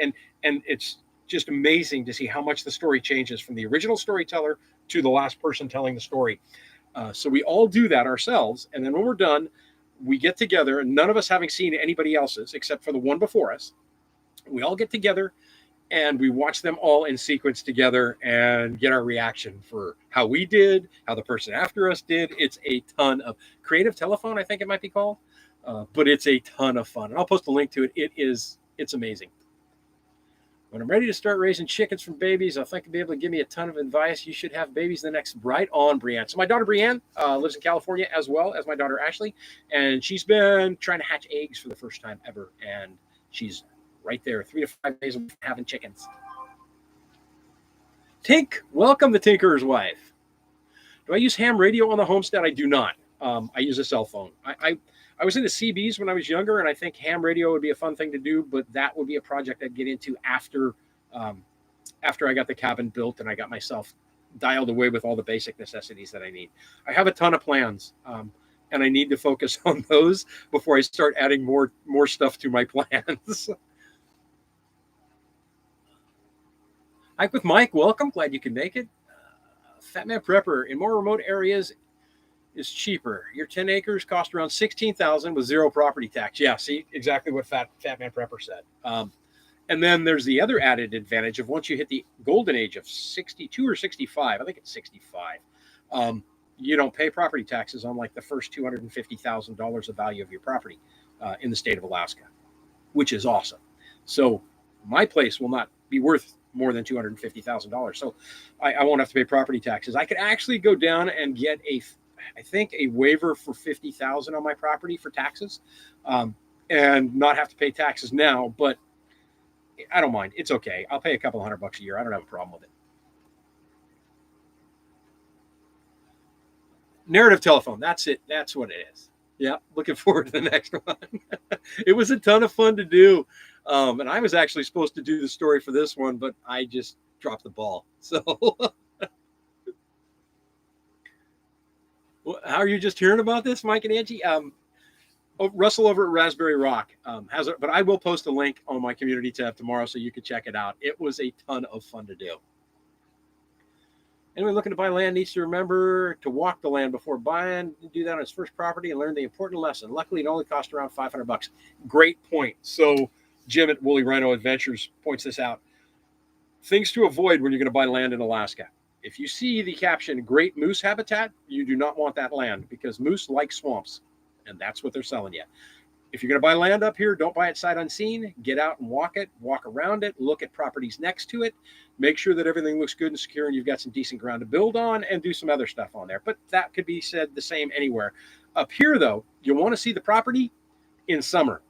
and it's just amazing to see how much the story changes from the original storyteller to the last person telling the story. So we all do that ourselves. And then when we're done, we get together, and none of us having seen anybody else's except for the one before us. We all get together and we watch them all in sequence together and get our reaction for how we did, how the person after us did. It's a ton of creative telephone, I think it might be called. But it's a ton of fun. And I'll post a link to it. It's amazing. When I'm ready to start raising chickens from babies, I think you'll be able to give me a ton of advice. You should have babies the next right on, Brianne. So my daughter Brianne lives in California as well as my daughter Ashley, and she's been trying to hatch eggs for the first time ever, and she's right there, 3 to 5 days of having chickens. Tink, welcome, the Tinkerer's Wife. Do I use ham radio on the Homestead? I do not. I use a cell phone. I was into CBs when I was younger, and I think ham radio would be a fun thing to do, but that would be a project I'd get into after I got the cabin built and I got myself dialed away with all the basic necessities that I need. I have a ton of plans, and I need to focus on those before I start adding more stuff to my plans. Hike with Mike, welcome. Glad you can make it. Fat Man Prepper, in more remote areas is cheaper. Your 10 acres cost around $16,000 with zero property tax. Yeah, see, exactly what Fat Man Prepper said. And then there's the other added advantage of once you hit the golden age of 62 or 65, I think it's 65, you don't pay property taxes on like the first $250,000 of value of your property in the state of Alaska, which is awesome. So my place will not be worth more than $250,000. So I won't have to pay property taxes. I could actually go down and get I think a waiver for $50,000 on my property for taxes, and not have to pay taxes now, but I don't mind. It's okay. I'll pay a couple $100 a year. I don't have a problem with it. Narrative telephone. That's it. That's what it is. Yeah. Looking forward to the next one. It was a ton of fun to do. And I was actually supposed to do the story for this one, but I just dropped the ball. So how are you just hearing about this, Mike and Angie? Russell over at Raspberry Rock has it, but I will post a link on my community tab tomorrow so you can check it out. It was a ton of fun to do. Anyone looking to buy land needs to remember to walk the land before buying. Do that on his first property and learn the important lesson. Luckily, it only cost around $500. Great point. So Jim at Woolly Rhino Adventures points this out. Things to avoid when you're going to buy land in Alaska. If you see the caption "Great Moose Habitat," you do not want that land because moose like swamps, and that's what they're selling you. If you're going to buy land up here, don't buy it sight unseen. Get out and walk it, walk around it, look at properties next to it, make sure that everything looks good and secure and you've got some decent ground to build on, and do some other stuff on there. But that could be said the same anywhere. Up here, though, you want to see the property in summer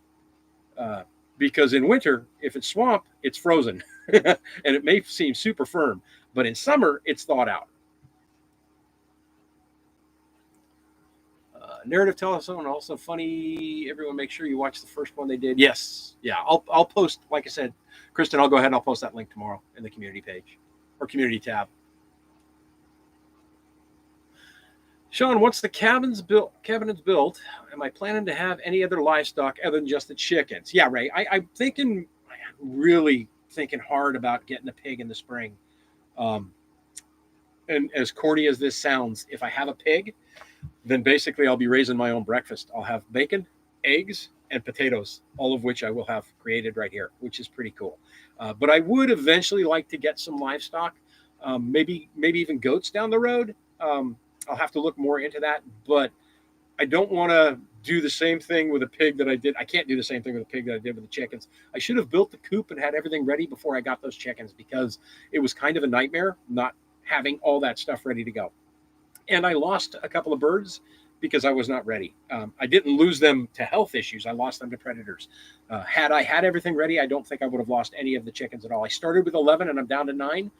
because in winter, if it's swamp, it's frozen and it may seem super firm. But in summer, it's thawed out. Narrative telephone, also funny. Everyone make sure you watch the first one they did. Yes. Yeah, I'll post, like I said, Kristen, I'll go ahead and I'll post that link tomorrow in the community page or community tab. Sean, once the cabin's built, am I planning to have any other livestock other than just the chickens? Yeah, Ray, I'm really thinking hard about getting a pig in the spring. And as corny as this sounds, if I have a pig, then basically I'll be raising my own breakfast. I'll have bacon, eggs, and potatoes, all of which I will have created right here, which is pretty cool. But I would eventually like to get some livestock, maybe even goats down the road. I'll have to look more into that, but I don't want to do the same thing with a pig that I did. I can't do the same thing with a pig that I did with the chickens. I should have built the coop and had everything ready before I got those chickens because it was kind of a nightmare not having all that stuff ready to go. And I lost a couple of birds because I was not ready. I didn't lose them to health issues. I lost them to predators. Had I had everything ready, I don't think I would have lost any of the chickens at all. I started with 11 and I'm down to 9.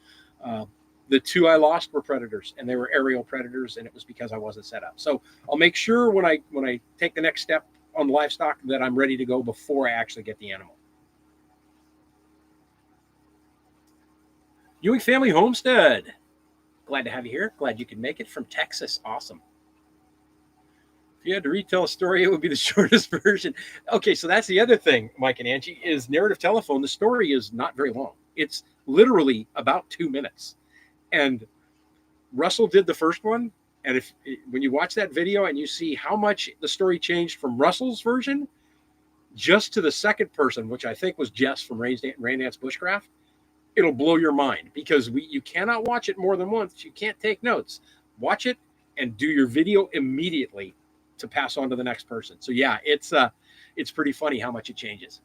The 2 I lost were predators, and they were aerial predators, and it was because I wasn't set up. So I'll make sure when I take the next step on livestock that I'm ready to go before I actually get the animal. Ewing Family Homestead. Glad to have you here. Glad you could make it from Texas. Awesome. If you had to retell a story, it would be the shortest version. Okay, so that's the other thing, Mike and Angie, is narrative telephone. The story is not very long. It's literally about 2 minutes. And Russell did the first one. And when you watch that video and you see how much the story changed from Russell's version just to the second person, which I think was Jess from Raindance Bushcraft, it'll blow your mind because you cannot watch it more than once. You can't take notes. Watch it and do your video immediately to pass on to the next person. So yeah, it's pretty funny how much it changes.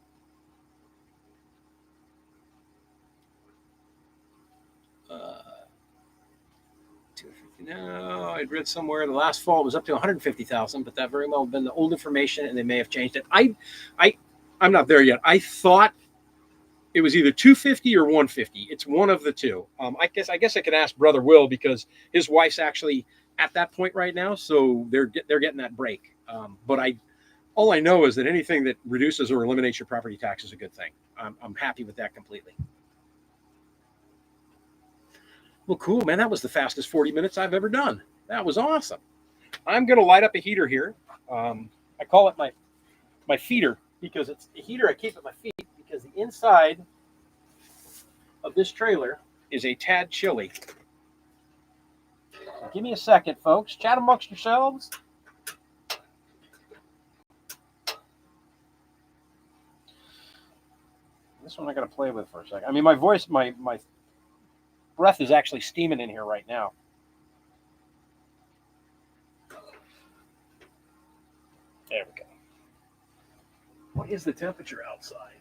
No, I'd read somewhere the last fall it was up to 150,000, but that very well have been the old information, and they may have changed it. I'm not there yet. I thought it was either 250 or 150. It's one of the two. I guess I could ask Brother Will because his wife's actually at that point right now, so they're getting that break. But all I know is that anything that reduces or eliminates your property tax is a good thing. I'm happy with that completely. Well, cool, man. That was the fastest 40 minutes I've ever done. That was awesome. I'm going to light up a heater here. I call it my feeder because it's a heater I keep at my feet because the inside of this trailer is a tad chilly. Give me a second, folks. Chat amongst yourselves. This one I got to play with for a second. I mean, my voice, my breath is actually steaming in here right now. There we go. What is the temperature outside?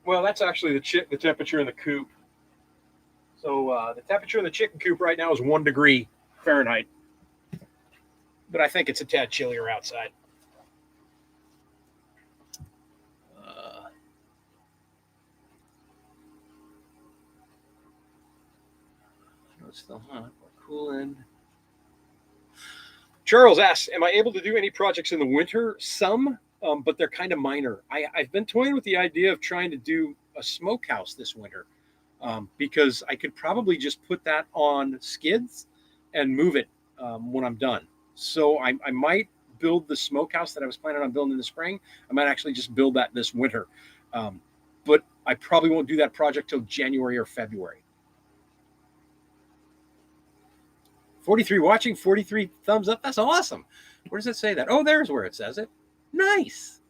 Well, that's actually the temperature in the coop. So the temperature in the chicken coop right now is 1 degree Fahrenheit. But I think it's a tad chillier outside. It's still hot. We're cooling. Charles asks, am I able to do any projects in the winter? Some, but they're kind of minor. I've been toying with the idea of trying to do a smokehouse this winter because I could probably just put that on skids and move it when I'm done. So I might build the smokehouse that I was planning on building in the spring. I might actually just build that this winter. But I probably won't do that project till January or February. 43 watching, 43 thumbs up. That's awesome. Where does it say that? Oh, there's where it says it. Nice.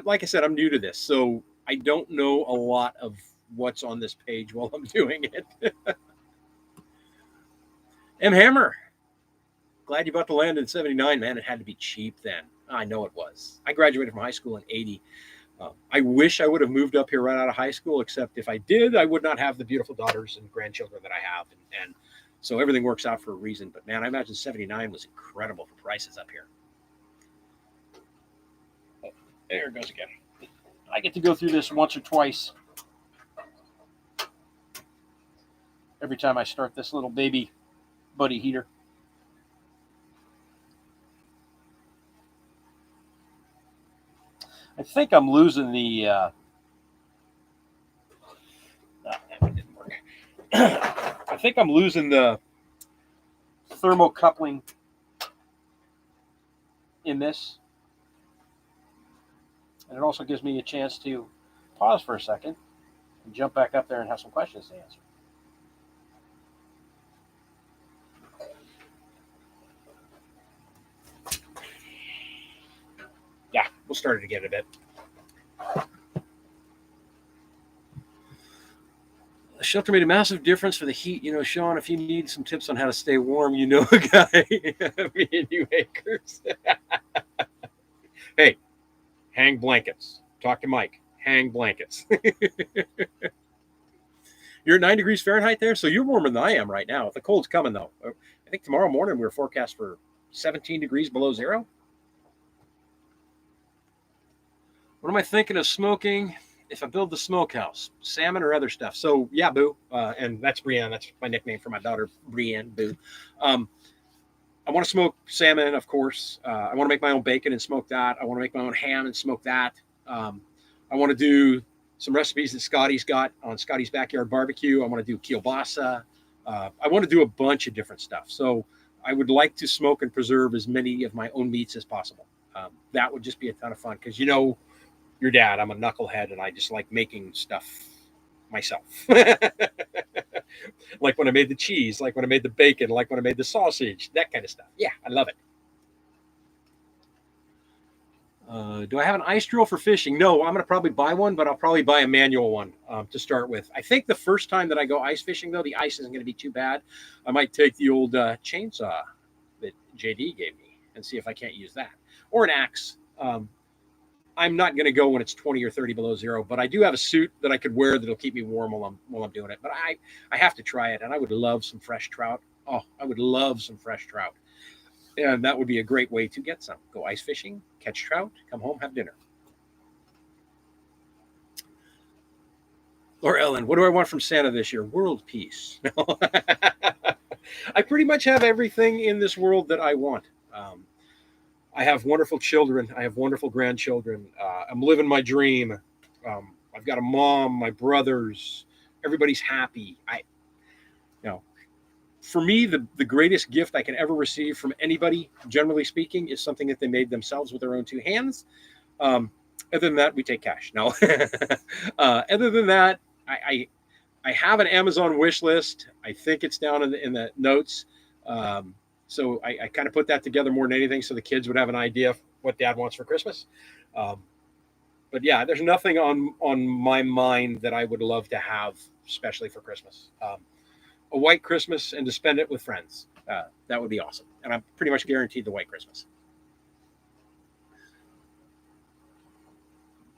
Like I said, I'm new to this, so I don't know a lot of what's on this page while I'm doing it. M. Hammer. Glad you bought the land in 79, man. It had to be cheap then. I know it was. I graduated from high school in 80. I wish I would have moved up here right out of high school, except if I did, I would not have the beautiful daughters and grandchildren that I have. And so everything works out for a reason. But, man, I imagine 79 was incredible for prices up here. Oh, there it goes again. I get to go through this once or twice every time I start this little baby buddy heater. I think I'm losing the... that one didn't work. I think I'm losing the thermocoupling in this. And it also gives me a chance to pause for a second and jump back up there and have some questions to answer. Yeah, we'll start it again in a bit. The shelter made a massive difference for the heat. You know, Sean, if you need some tips on how to stay warm, you know a guy. Me and you acres. Hey, hang blankets. Talk to Mike. Hang blankets. You're at 9 degrees Fahrenheit there, so you're warmer than I am right now. The cold's coming, though. I think tomorrow morning we're forecast for 17 degrees below zero. What am I thinking of smoking if I build the smokehouse? Salmon or other stuff? So, yeah, Boo. And that's Brienne. That's my nickname for my daughter, Brienne, Boo. I want to smoke salmon, of course. I want to make my own bacon and smoke that. I want to make my own ham and smoke that. I want to do some recipes that Scotty's got on Scotty's Backyard Barbecue. I want to do kielbasa. I want to do a bunch of different stuff. So I would like to smoke and preserve as many of my own meats as possible. That would just be a ton of fun because, you know, your dad, I'm a knucklehead and I just like making stuff myself. Like when I made the cheese, like when I made the bacon, like when I made the sausage, that kind of stuff. Yeah, I love it. Do I have an ice drill for fishing? No, I'm going to probably buy one, but I'll probably buy a manual one to start with. I think the first time that I go ice fishing, though, the ice isn't going to be too bad. I might take the old chainsaw JD gave me and see if I can't use that. Or an axe. I'm not going to go when it's 20 or 30 below zero, but I do have a suit that I could wear that'll keep me warm while I'm doing it. But I have to try it, and I would love some fresh trout. Oh, I would love some fresh trout. And that would be a great way to get some. Go ice fishing, catch trout, come home, have dinner. Or Ellen, what do I want from Santa this year? World peace. I pretty much have everything in this world that I want. I have wonderful children. I have wonderful grandchildren. I'm living my dream. I've got a mom, my brothers. Everybody's happy. For me, the greatest gift I can ever receive from anybody, generally speaking, is something that they made themselves with their own two hands. Other than that, we take cash. No. Other than that, I have an Amazon wish list. I think it's down in the notes. So I kind of put that together more than anything so the kids would have an idea of what Dad wants for Christmas. But yeah, there's nothing on my mind that I would love to have, especially for Christmas. A white Christmas and to spend it with friends. That would be awesome. And I'm pretty much guaranteed the white Christmas.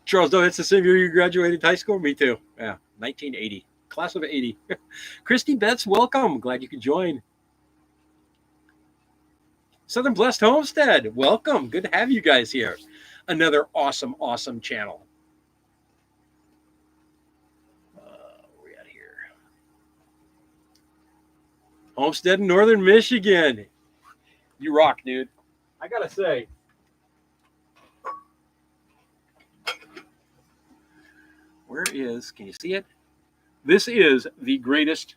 Charles, though, it's the same year you graduated high school? Me too. Yeah, 1980. Class of 80. Christy Betts, welcome. Glad you could join. Southern Blessed Homestead, welcome. Good to have you guys here. Another awesome, awesome channel. Where we at here? Homestead in Northern Michigan. You rock, dude. I gotta say. Can you see it? This is the greatest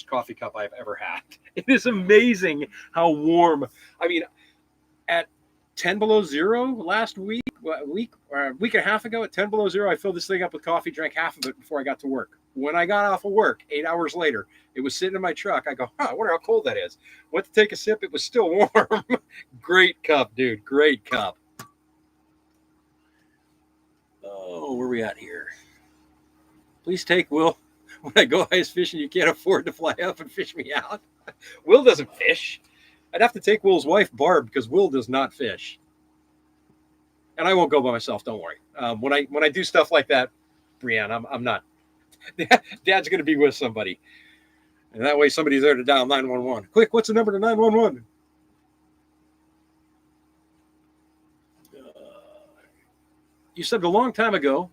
coffee cup I've ever had. It is amazing how warm. I mean, at 10 below zero last week, a week and a half ago, at 10 below zero, I filled this thing up with coffee, drank half of it before I got to work. When I got off of work, 8 hours later, it was sitting in my truck. I go, I wonder how cold that is. Went to take a sip. It was still warm. Great cup, dude. Great cup. Oh, where are we at here? Please take Will. When I go ice fishing, you can't afford to fly up and fish me out. Will doesn't fish. I'd have to take Will's wife, Barb, because Will does not fish. And I won't go by myself. Don't worry. When I do stuff like that, Brianne, I'm not. Dad's going to be with somebody, and that way somebody's there to dial 911. Quick, what's the number to 911? You said a long time ago.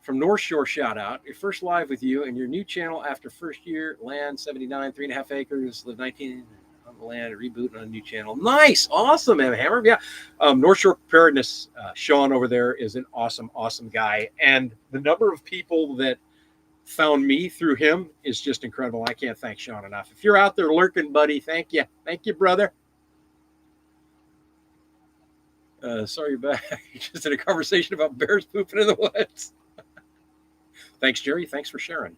From North Shore, shout out. Your first live with you and your new channel after first year, land 79, 3.5 acres, live 19 on the land, reboot on a new channel. Nice. Awesome, man. Hammer. Yeah. North Shore Preparedness, Sean over there is an awesome, awesome guy. And the number of people that found me through him is just incredible. I can't thank Sean enough. If you're out there lurking, buddy, thank you. Thank you, brother. Sorry you're back. Just in a conversation about bears pooping in the woods. Thanks, Jerry. Thanks for sharing.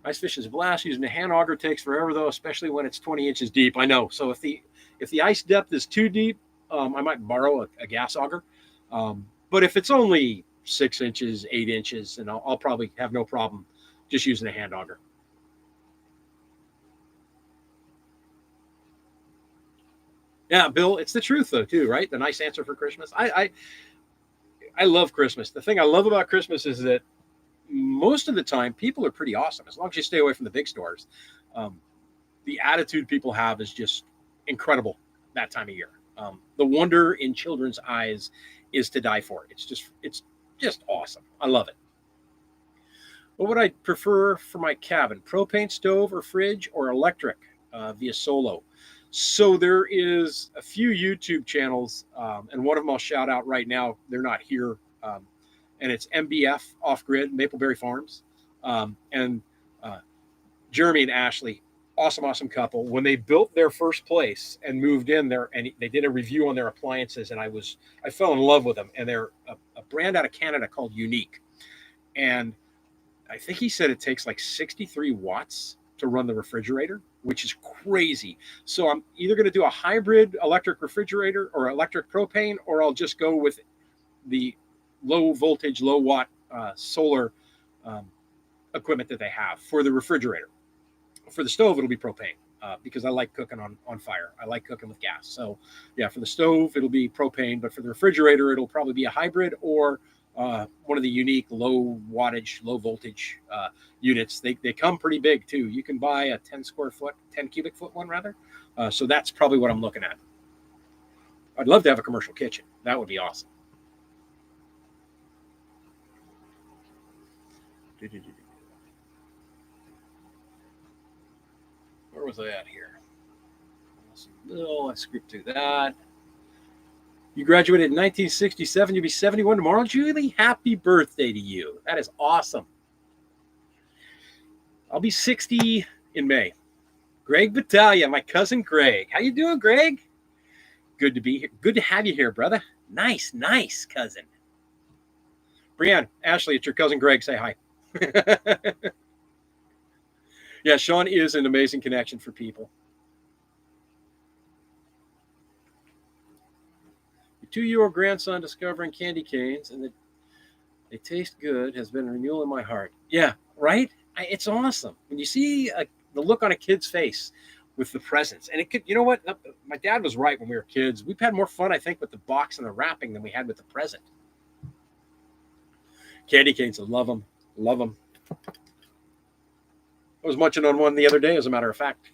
Ice fishing is a blast. Using a hand auger takes forever, though, especially when it's 20 inches deep. I know. So if the ice depth is too deep, I might borrow a gas auger. But if it's only 6 inches, 8 inches, and I'll probably have no problem just using a hand auger. Yeah, Bill, it's the truth, though, too, right? The nice answer for Christmas. I love Christmas. The thing I love about Christmas is that most of the time people are pretty awesome as long as you stay away from the big stores. The attitude people have is just incredible that time of year. The wonder in children's eyes is to die for. It's just awesome. I love it. What would I prefer for my cabin? Propane stove or fridge or electric via Solo? So there is a few YouTube channels, and one of them I'll shout out right now. They're not here, and it's MBF Off Grid, Mapleberry Farms, and Jeremy and Ashley, awesome couple. When they built their first place and moved in there, and they did a review on their appliances, and I fell in love with them. And they're a brand out of Canada called Unique, and I think he said it takes like 63 watts to run the refrigerator, which is crazy. So I'm either going to do a hybrid electric refrigerator or electric propane, or I'll just go with the low voltage, low watt solar equipment that they have for the refrigerator. For the stove, it'll be propane. because I like cooking on fire. I like cooking with gas. So yeah, for the stove, it'll be propane, but for the refrigerator, it'll probably be a hybrid or one of the unique low wattage, low voltage units. They come pretty big too. You can buy a 10 cubic foot one rather. So that's probably what I'm looking at. I'd love to have a commercial kitchen. That would be awesome. Where was I at here? Oh, I scripted through that. You graduated in 1967. You'll be 71 tomorrow. Julie, happy birthday to you. That is awesome. I'll be 60 in May. Greg Battaglia, my cousin Greg. How you doing, Greg? Good to be here. Good to have you here, brother. Nice cousin. Brianne, Ashley, it's your cousin Greg. Say hi. Yeah, Sean is an amazing connection for people. Your 2-year-old grandson discovering candy canes and they taste good has been a renewal in my heart. Yeah, right? It's awesome. When you see the look on a kid's face with the presents. And it could, you know what? My dad was right when we were kids. We've had more fun, I think, with the box and the wrapping than we had with the present. Candy canes, I love them. Love them. I was munching on one the other day, as a matter of fact.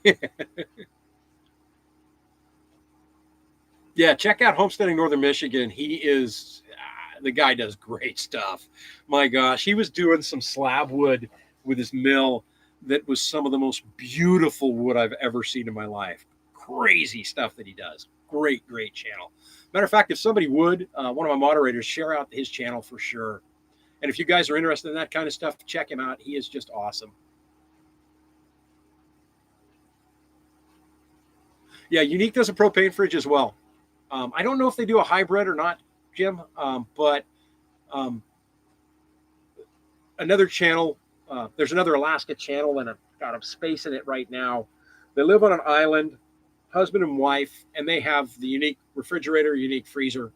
Yeah, check out Homestead in Northern Michigan. He is, the guy does great stuff. My gosh, he was doing some slab wood with his mill that was some of the most beautiful wood I've ever seen in my life. Crazy stuff that he does. Great channel. Matter of fact, if somebody would, one of my moderators, share out his channel for sure. And if you guys are interested in that kind of stuff, check him out. He is just awesome. Yeah, Unique does a propane fridge as well. I don't know if they do a hybrid or not, Jim, but another channel, there's another Alaska channel, and I'm spacing it right now. They live on an island, husband and wife, and they have the Unique refrigerator, Unique freezer,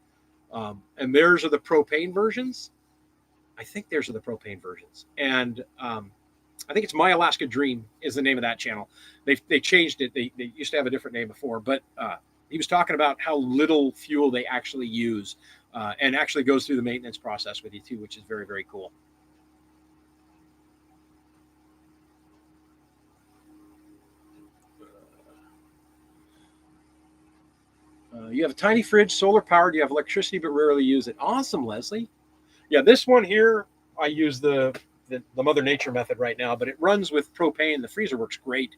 and theirs are the propane versions. I think theirs are the propane versions. And I think it's My Alaska Dream is the name of that channel. They changed it. They used to have a different name before, but he was talking about how little fuel they actually use and actually goes through the maintenance process with you too, which is very, very cool. You have a tiny fridge, solar powered. You have electricity, but rarely use it. Awesome, Leslie. Yeah, this one here, I use the Mother Nature method right now, but it runs with propane. The freezer works great,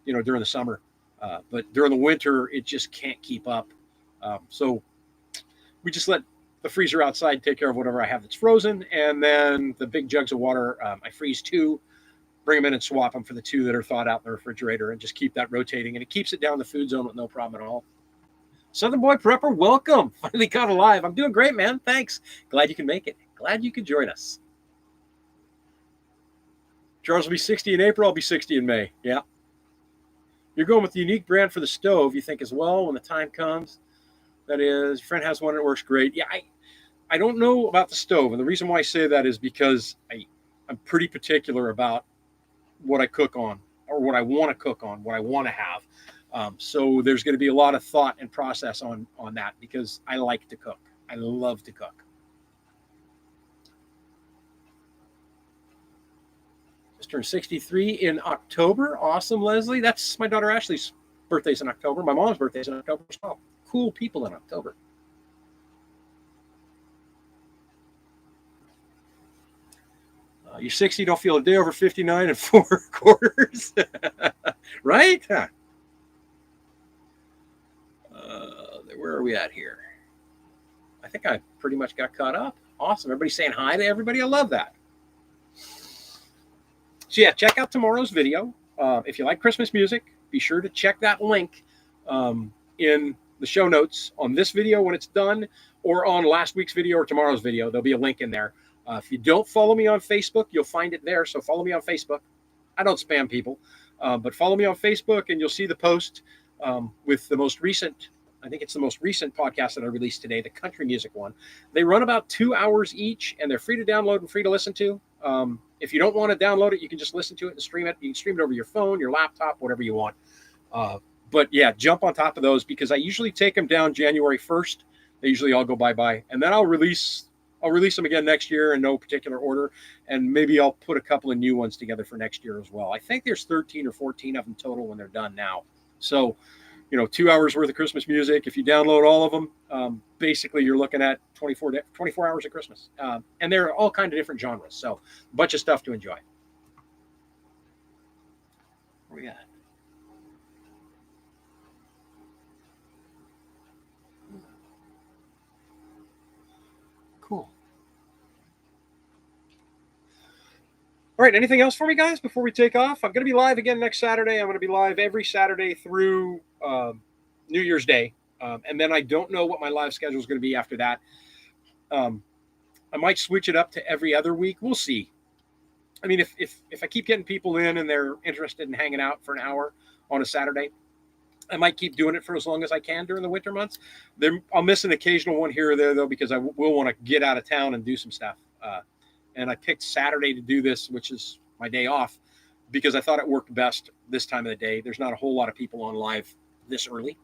during the summer. But during the winter, it just can't keep up. So we just let the freezer outside take care of whatever I have that's frozen. And then the big jugs of water, I freeze 2, bring them in and swap them for the 2 that are thawed out in the refrigerator, and just keep that rotating. And it keeps it down the food zone with no problem at all. Southern Boy Prepper, welcome. Finally got alive. I'm doing great, man. Thanks. Glad you can make it. Glad you could join us. Charles will be 60 in April. I'll be 60 in May. Yeah. You're going with the Unique brand for the stove, you think, as well, when the time comes. That is, your friend has one that works great. Yeah, I don't know about the stove. And the reason why I say that is because I'm pretty particular about what I cook on, or what I want to cook on, what I want to have. So there's going to be a lot of thought and process on that, because I like to cook. I love to cook. Just turned 63 in October. Awesome, Leslie. That's my daughter Ashley's birthday's in October. My mom's birthday's in October. So cool people in October. You're 60, don't feel a day over 59 and 4 quarters. Right? Huh. Where are we at here? I think I pretty much got caught up. Awesome. Everybody's saying hi to everybody. I love that. So yeah, check out tomorrow's video. If you like Christmas music, be sure to check that link in the show notes on this video when it's done, or on last week's video or tomorrow's video. There'll be a link in there. If you don't follow me on Facebook, you'll find it there. So follow me on Facebook. I don't spam people, but follow me on Facebook and you'll see the post with the most recent, I think it's the most recent podcast that I released today, the country music one. They run about 2 hours each, and they're free to download and free to listen to. If you don't want to download it, you can just listen to it and stream it. You can stream it over your phone, your laptop, whatever you want. But yeah, jump on top of those because I usually take them down January 1st. They usually all go bye-bye. And then I'll release them again next year in no particular order. And maybe I'll put a couple of new ones together for next year as well. I think there's 13 or 14 of them total when they're done now. So, 2 hours worth of Christmas music. If you download all of them, basically you're looking at 24 hours of Christmas. And they're all kind of different genres. So a bunch of stuff to enjoy. Where we at? Cool. All right. Anything else for me, guys, before we take off? I'm going to be live again next Saturday. I'm going to be live every Saturday through New Year's Day. And then I don't know what my live schedule is going to be after that. I might switch it up to every other week. We'll see. I mean, if I keep getting people in and they're interested in hanging out for an hour on a Saturday, I might keep doing it for as long as I can during the winter months. I'll miss an occasional one here or there, though, because I will want to get out of town and do some stuff. And I picked Saturday to do this, which is my day off, because I thought it worked best this time of the day. There's not a whole lot of people on live this early.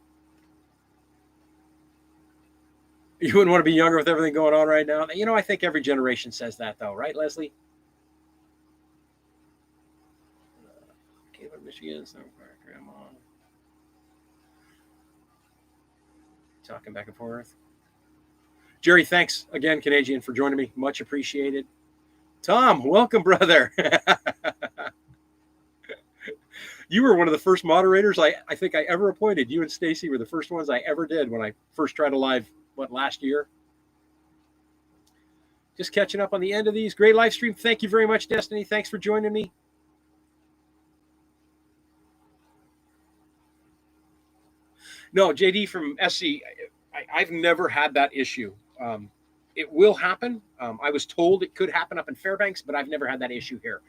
You wouldn't want to be younger with everything going on right now. I think every generation says that, though. Right, Leslie? Caleb, Michigan, Grandma. Talking back and forth. Jerry, thanks again, Canadian, for joining me. Much appreciated. Tom, welcome, brother. You were one of the first moderators I think I ever appointed. You and Stacy were the first ones I ever did when I first tried to live, last year? Just catching up on the end of these. Great live stream. Thank you very much, Destiny. Thanks for joining me. No, JD from SC, I've never had that issue. It will happen. I was told it could happen up in Fairbanks, but I've never had that issue here.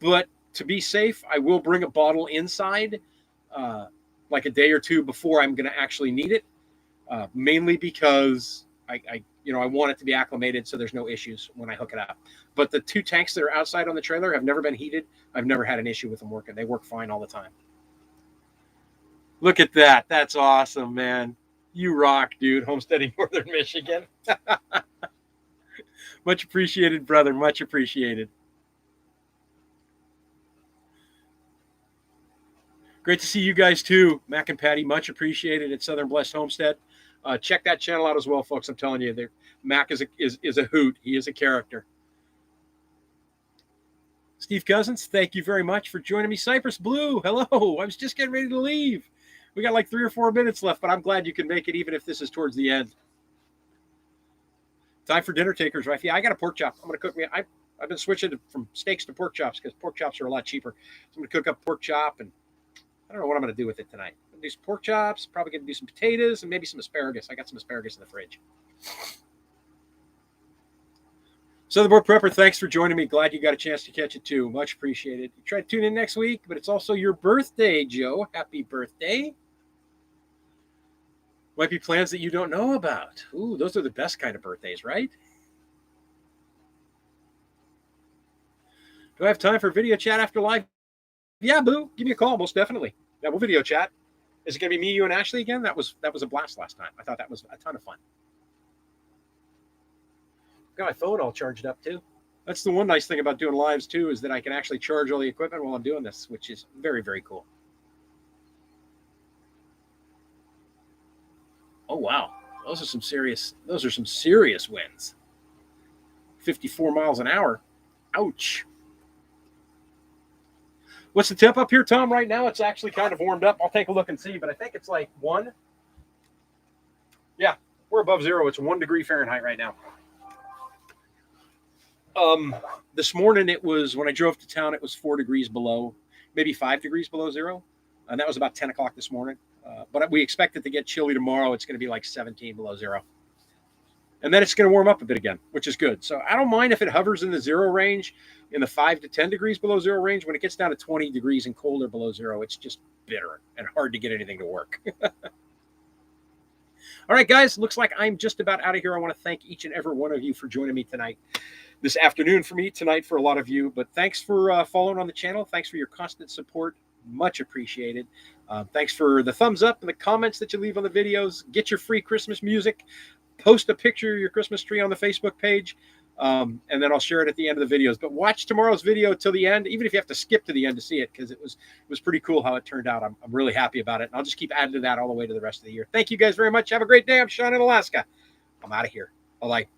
But to be safe, I will bring a bottle inside like a day or two before I'm going to actually need it, mainly because I want it to be acclimated so there's no issues when I hook it up. But the 2 tanks that are outside on the trailer have never been heated. I've never had an issue with them working. They work fine all the time. Look at that. That's awesome, man. You rock, dude. Homesteading Northern Michigan. Much appreciated, brother. Much appreciated. Great to see you guys too, Mac and Patty. Much appreciated at Southern Blessed Homestead. Check that channel out as well, folks. I'm telling you, Mac is a hoot. He is a character. Steve Cousins, thank you very much for joining me. Cypress Blue, hello. I was just getting ready to leave. We got like 3 or 4 minutes left, but I'm glad you can make it, even if this is towards the end. Time for dinner takers, right? Yeah, I got a pork chop. I'm going to cook me. I've been switching from steaks to pork chops because pork chops are a lot cheaper. So I'm going to cook up pork chop, and I don't know what I'm going to do with it tonight. I'm going to do some pork chops, probably going to do some potatoes, and maybe some asparagus. I got some asparagus in the fridge. Southern Prepper, thanks for joining me. Glad you got a chance to catch it too. Much appreciated. Try to tune in next week, but it's also your birthday, Joe. Happy birthday. Might be plans that you don't know about. Ooh, those are the best kind of birthdays, right? Do I have time for video chat after live? Yeah, boo. Give me a call, most definitely. Yeah, we'll video chat. Is it going to be me, you, and Ashley again? That was a blast last time. I thought that was a ton of fun. Got my phone all charged up too. That's the one nice thing about doing lives too, is that I can actually charge all the equipment while I'm doing this, which is very, very cool. Oh wow, those are some serious winds. 54 miles an hour. Ouch. What's the temp up here, Tom? Right now, it's actually kind of warmed up. I'll take a look and see, but I think it's like 1. Yeah, we're above 0. It's 1 degree Fahrenheit right now. This morning when I drove to town, it was 4 degrees below, maybe 5 degrees below 0. And that was about 10 o'clock this morning. But we expect it to get chilly tomorrow. It's going to be like 17 below 0. And then it's going to warm up a bit again, which is good. So I don't mind if it hovers in the 0 range, in the 5 to 10 degrees below 0 range. When it gets down to 20 degrees and colder below 0, it's just bitter and hard to get anything to work. All right, guys, looks like I'm just about out of here. I want to thank each and every one of you for joining me tonight. This afternoon for me, tonight for a lot of you. But thanks for following on the channel. Thanks for your constant support. Much appreciated. Thanks for the thumbs up and the comments that you leave on the videos. Get your free Christmas music. Post a picture of your Christmas tree on the Facebook page. And then I'll share it at the end of the videos. But watch tomorrow's video till the end, even if you have to skip to the end to see it, because it was pretty cool how it turned out. I'm really happy about it. And I'll just keep adding to that all the way to the rest of the year. Thank you guys very much. Have a great day. I'm Sean in Alaska. I'm out of here. Bye-bye.